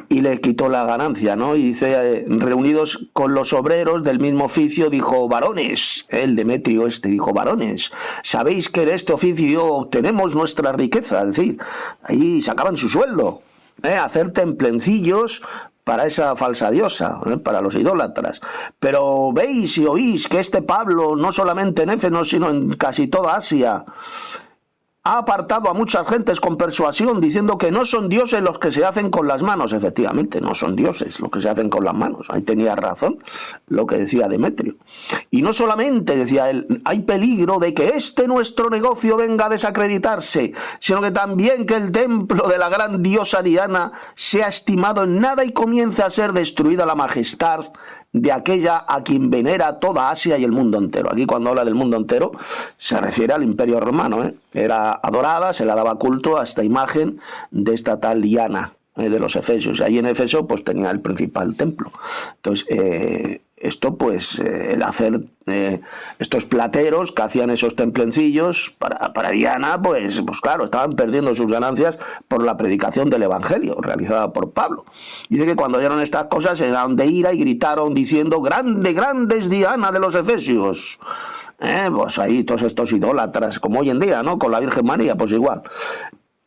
y le quitó la ganancia, ¿no? Y dice, reunidos con los obreros del mismo oficio, dijo, varones, el Demetrio dijo, varones, sabéis que de este oficio obtenemos nuestra riqueza, es decir, ahí sacaban su sueldo, hacer templencillos para esa falsa diosa, para los idólatras. Pero veis y oís que este Pablo, no solamente en Éfeso, sino en casi toda Asia, ha apartado a muchas gentes con persuasión, diciendo que no son dioses los que se hacen con las manos. Efectivamente, no son dioses los que se hacen con las manos. Ahí tenía razón lo que decía Demetrio. Y no solamente, decía él, hay peligro de que nuestro negocio venga a desacreditarse, sino que también que el templo de la gran diosa Diana sea estimado en nada y comience a ser destruida la majestad de aquella a quien venera toda Asia y el mundo entero. Aquí cuando habla del mundo entero se refiere al Imperio Romano, Era adorada, se le daba culto a esta imagen de esta tal Diana de los Efesios. Ahí en Éfeso pues tenía el principal templo. Entonces esto pues el hacer estos plateros que hacían esos templencillos para Diana, pues claro, estaban perdiendo sus ganancias por la predicación del Evangelio realizada por Pablo. Dice que cuando oyeron estas cosas se llenaron de ira y gritaron diciendo, grande, grande es Diana de los Efesios. Pues ahí todos estos idólatras, como hoy en día, ¿no? Con la Virgen María, pues igual.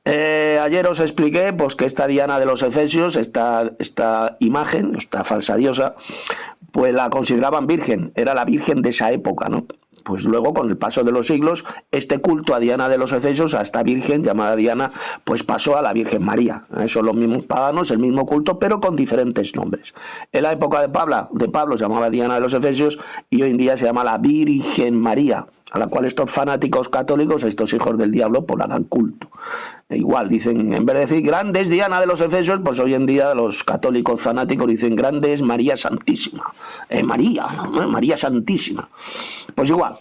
Ayer os expliqué pues que esta Diana de los Efesios, esta imagen, esta falsa diosa, pues la consideraban virgen, era la virgen de esa época, ¿no? Pues luego, con el paso de los siglos, este culto a Diana de los Efesios, a esta virgen llamada Diana, pues pasó a la Virgen María. Son los mismos paganos, el mismo culto, pero con diferentes nombres. En la época de Pablo se llamaba Diana de los Efesios y hoy en día se llama la Virgen María, a la cual estos fanáticos católicos, estos hijos del diablo, pues la dan culto. Igual dicen, en vez de decir grande es Diana de los Efesios, pues hoy en día los católicos fanáticos dicen grande es María Santísima. María Santísima. Pues igual,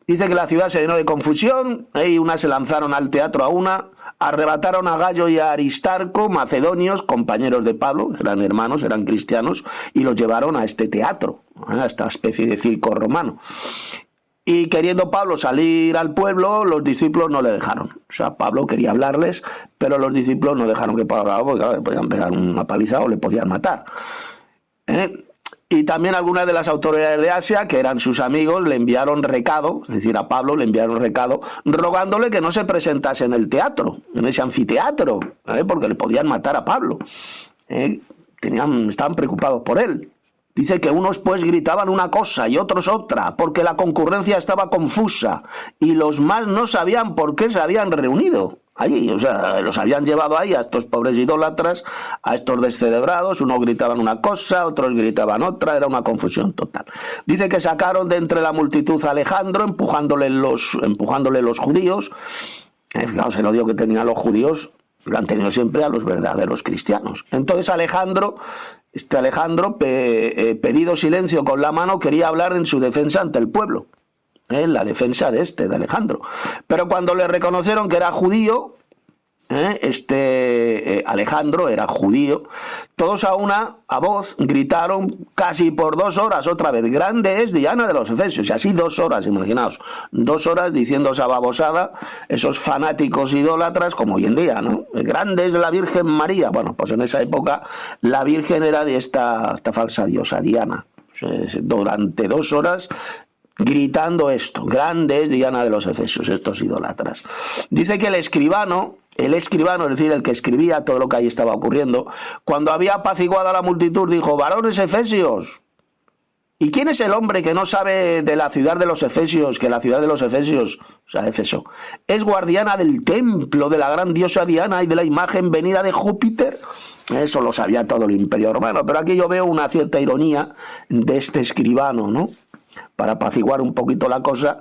dice que la ciudad se llenó de confusión, y unas se lanzaron al teatro a una, arrebataron a Gallo y a Aristarco, macedonios, compañeros de Pablo, eran hermanos, eran cristianos, y los llevaron a este teatro, a esta especie de circo romano. Y queriendo Pablo salir al pueblo, los discípulos no le dejaron. O sea, Pablo quería hablarles, pero los discípulos no dejaron que Pablo hablara, porque claro, le podían pegar una paliza o le podían matar. Y también algunas de las autoridades de Asia, que eran sus amigos, le enviaron recado, es decir, a Pablo le enviaron recado, rogándole que no se presentase en el teatro, en ese anfiteatro, porque le podían matar a Pablo. Estaban preocupados por él. Dice que unos pues gritaban una cosa y otros otra, porque la concurrencia estaba confusa y los más no sabían por qué se habían reunido allí. O sea, los habían llevado ahí a estos pobres idólatras, a estos descerebrados. Unos gritaban una cosa, otros gritaban otra, era una confusión total. Dice que sacaron de entre la multitud a Alejandro, empujándole los judíos. Fijaos el odio que tenían los judíos, lo han tenido siempre a los verdaderos cristianos. Entonces Alejandro, pedido silencio con la mano, quería hablar en su defensa ante el pueblo, en la defensa de Alejandro. Pero cuando le reconocieron que era judío, Alejandro era judío, todos a voz gritaron casi por 2 horas otra vez, grande es Diana de los Efesios. Y así 2 horas, imaginaos, 2 horas diciendo esa babosada, esos fanáticos idólatras, como hoy en día, ¿no? Grande es la Virgen María. Bueno, pues en esa época la Virgen era de esta falsa diosa, Diana. Durante 2 horas gritando esto, grande es Diana de los Efesios, estos idólatras. Dice que el escribano, es decir, el que escribía todo lo que ahí estaba ocurriendo, cuando había apaciguado a la multitud, dijo, varones efesios, ¿y quién es el hombre que no sabe de la ciudad de los Efesios, que la ciudad de los Efesios, o sea, Éfeso, es guardiana del templo de la gran diosa Diana y de la imagen venida de Júpiter? Eso lo sabía todo el Imperio Romano, pero aquí yo veo una cierta ironía de este escribano, ¿no? Para apaciguar un poquito la cosa,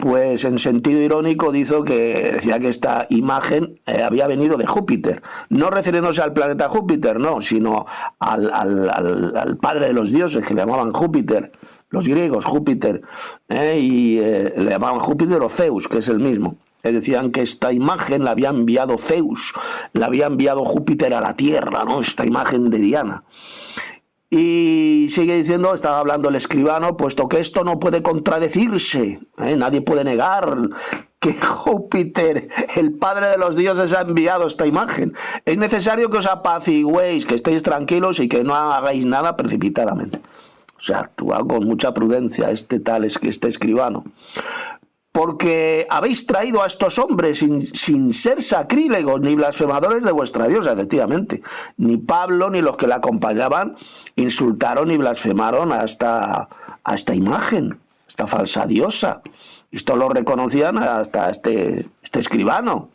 pues en sentido irónico decía que esta imagen había venido de Júpiter, no refiriéndose al planeta Júpiter, no, sino al padre de los dioses, que le llamaban Júpiter, los griegos Júpiter, y le llamaban Júpiter o Zeus, que es el mismo. Decían que esta imagen la había enviado Zeus, la había enviado Júpiter a la Tierra, ¿no? Esta imagen de Diana. Y sigue diciendo, estaba hablando el escribano, puesto que esto no puede contradecirse, nadie puede negar que Júpiter, el padre de los dioses, ha enviado esta imagen. Es necesario que os apaciguéis, que estéis tranquilos y que no hagáis nada precipitadamente. O sea, actúa con mucha prudencia este escribano. Porque habéis traído a estos hombres sin ser sacrílegos ni blasfemadores de vuestra diosa, efectivamente. Ni Pablo ni los que le acompañaban insultaron y blasfemaron a esta imagen, esta falsa diosa. Esto lo reconocían hasta este escribano.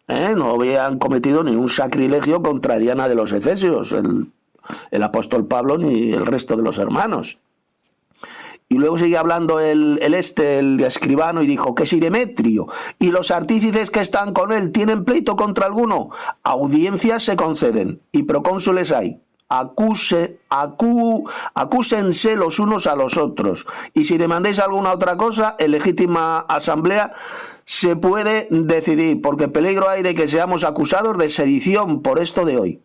No habían cometido ningún sacrilegio contra Diana de los Efesios, el apóstol Pablo ni el resto de los hermanos. Y luego sigue hablando el escribano y dijo que si Demetrio y los artífices que están con él tienen pleito contra alguno, audiencias se conceden y procónsules hay. Acúsense los unos a los otros. Y si demandéis alguna otra cosa, en legítima asamblea se puede decidir, porque peligro hay de que seamos acusados de sedición por esto de hoy,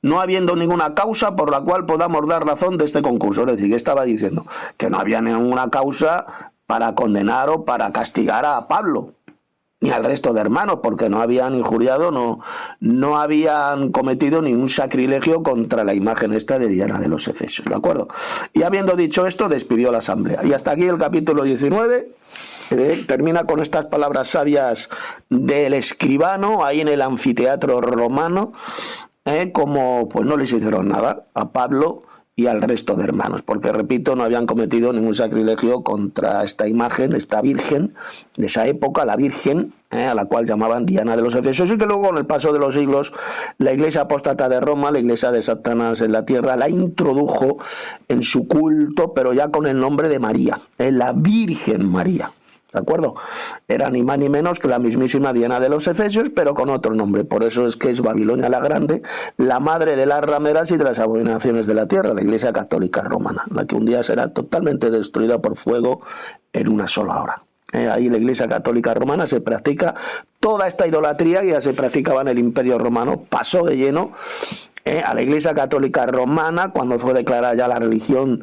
no habiendo ninguna causa por la cual podamos dar razón de este concurso. Es decir, que estaba diciendo que no había ninguna causa para condenar o para castigar a Pablo ni al resto de hermanos, porque no habían injuriado, no habían cometido ningún sacrilegio contra la imagen esta de Diana de los Efesios, ¿de acuerdo? Y habiendo dicho esto, despidió la asamblea. Y hasta aquí el capítulo 19. Termina con estas palabras sabias del escribano ahí en el anfiteatro romano, como pues no les hicieron nada a Pablo y al resto de hermanos, porque repito, no habían cometido ningún sacrilegio contra esta imagen, esta virgen de esa época, la virgen, a la cual llamaban Diana de los Efesios, y que luego con el paso de los siglos la iglesia apóstata de Roma, la iglesia de Satanás en la tierra, la introdujo en su culto, pero ya con el nombre de María, la Virgen María. ¿De acuerdo? Era ni más ni menos que la mismísima Diana de los Efesios, pero con otro nombre. Por eso es que es Babilonia la Grande, la madre de las rameras y de las abominaciones de la tierra, la Iglesia Católica Romana, la que un día será totalmente destruida por fuego en una sola hora. Ahí la Iglesia Católica Romana se practica toda esta idolatría que ya se practicaba en el Imperio Romano, pasó de lleno a la Iglesia Católica Romana cuando fue declarada ya la religión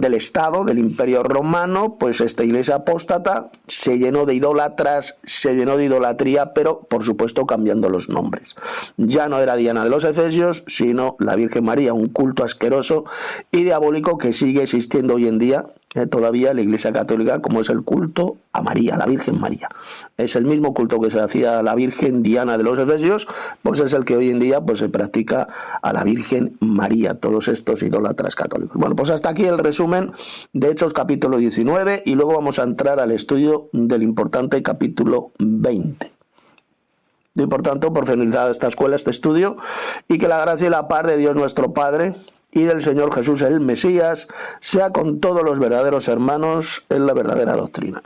del Estado, del Imperio Romano. Pues esta iglesia apóstata se llenó de idólatras, se llenó de idolatría, pero por supuesto cambiando los nombres. Ya no era Diana de los Efesios, sino la Virgen María, un culto asqueroso y diabólico que sigue existiendo hoy en día todavía en la Iglesia Católica, como es el culto a María, la Virgen María. Es el mismo culto que se hacía a la Virgen Diana de los Efesios, pues es el que hoy en día pues se practica a la Virgen María, todos estos idólatras católicos. Bueno, pues hasta aquí el resumen de Hechos capítulo 19 y luego vamos a entrar al estudio del importante capítulo 20. Y por tanto, por finalizar esta escuela, este estudio, y que la gracia y la paz de Dios nuestro Padre y del Señor Jesús el Mesías sea con todos los verdaderos hermanos en la verdadera doctrina.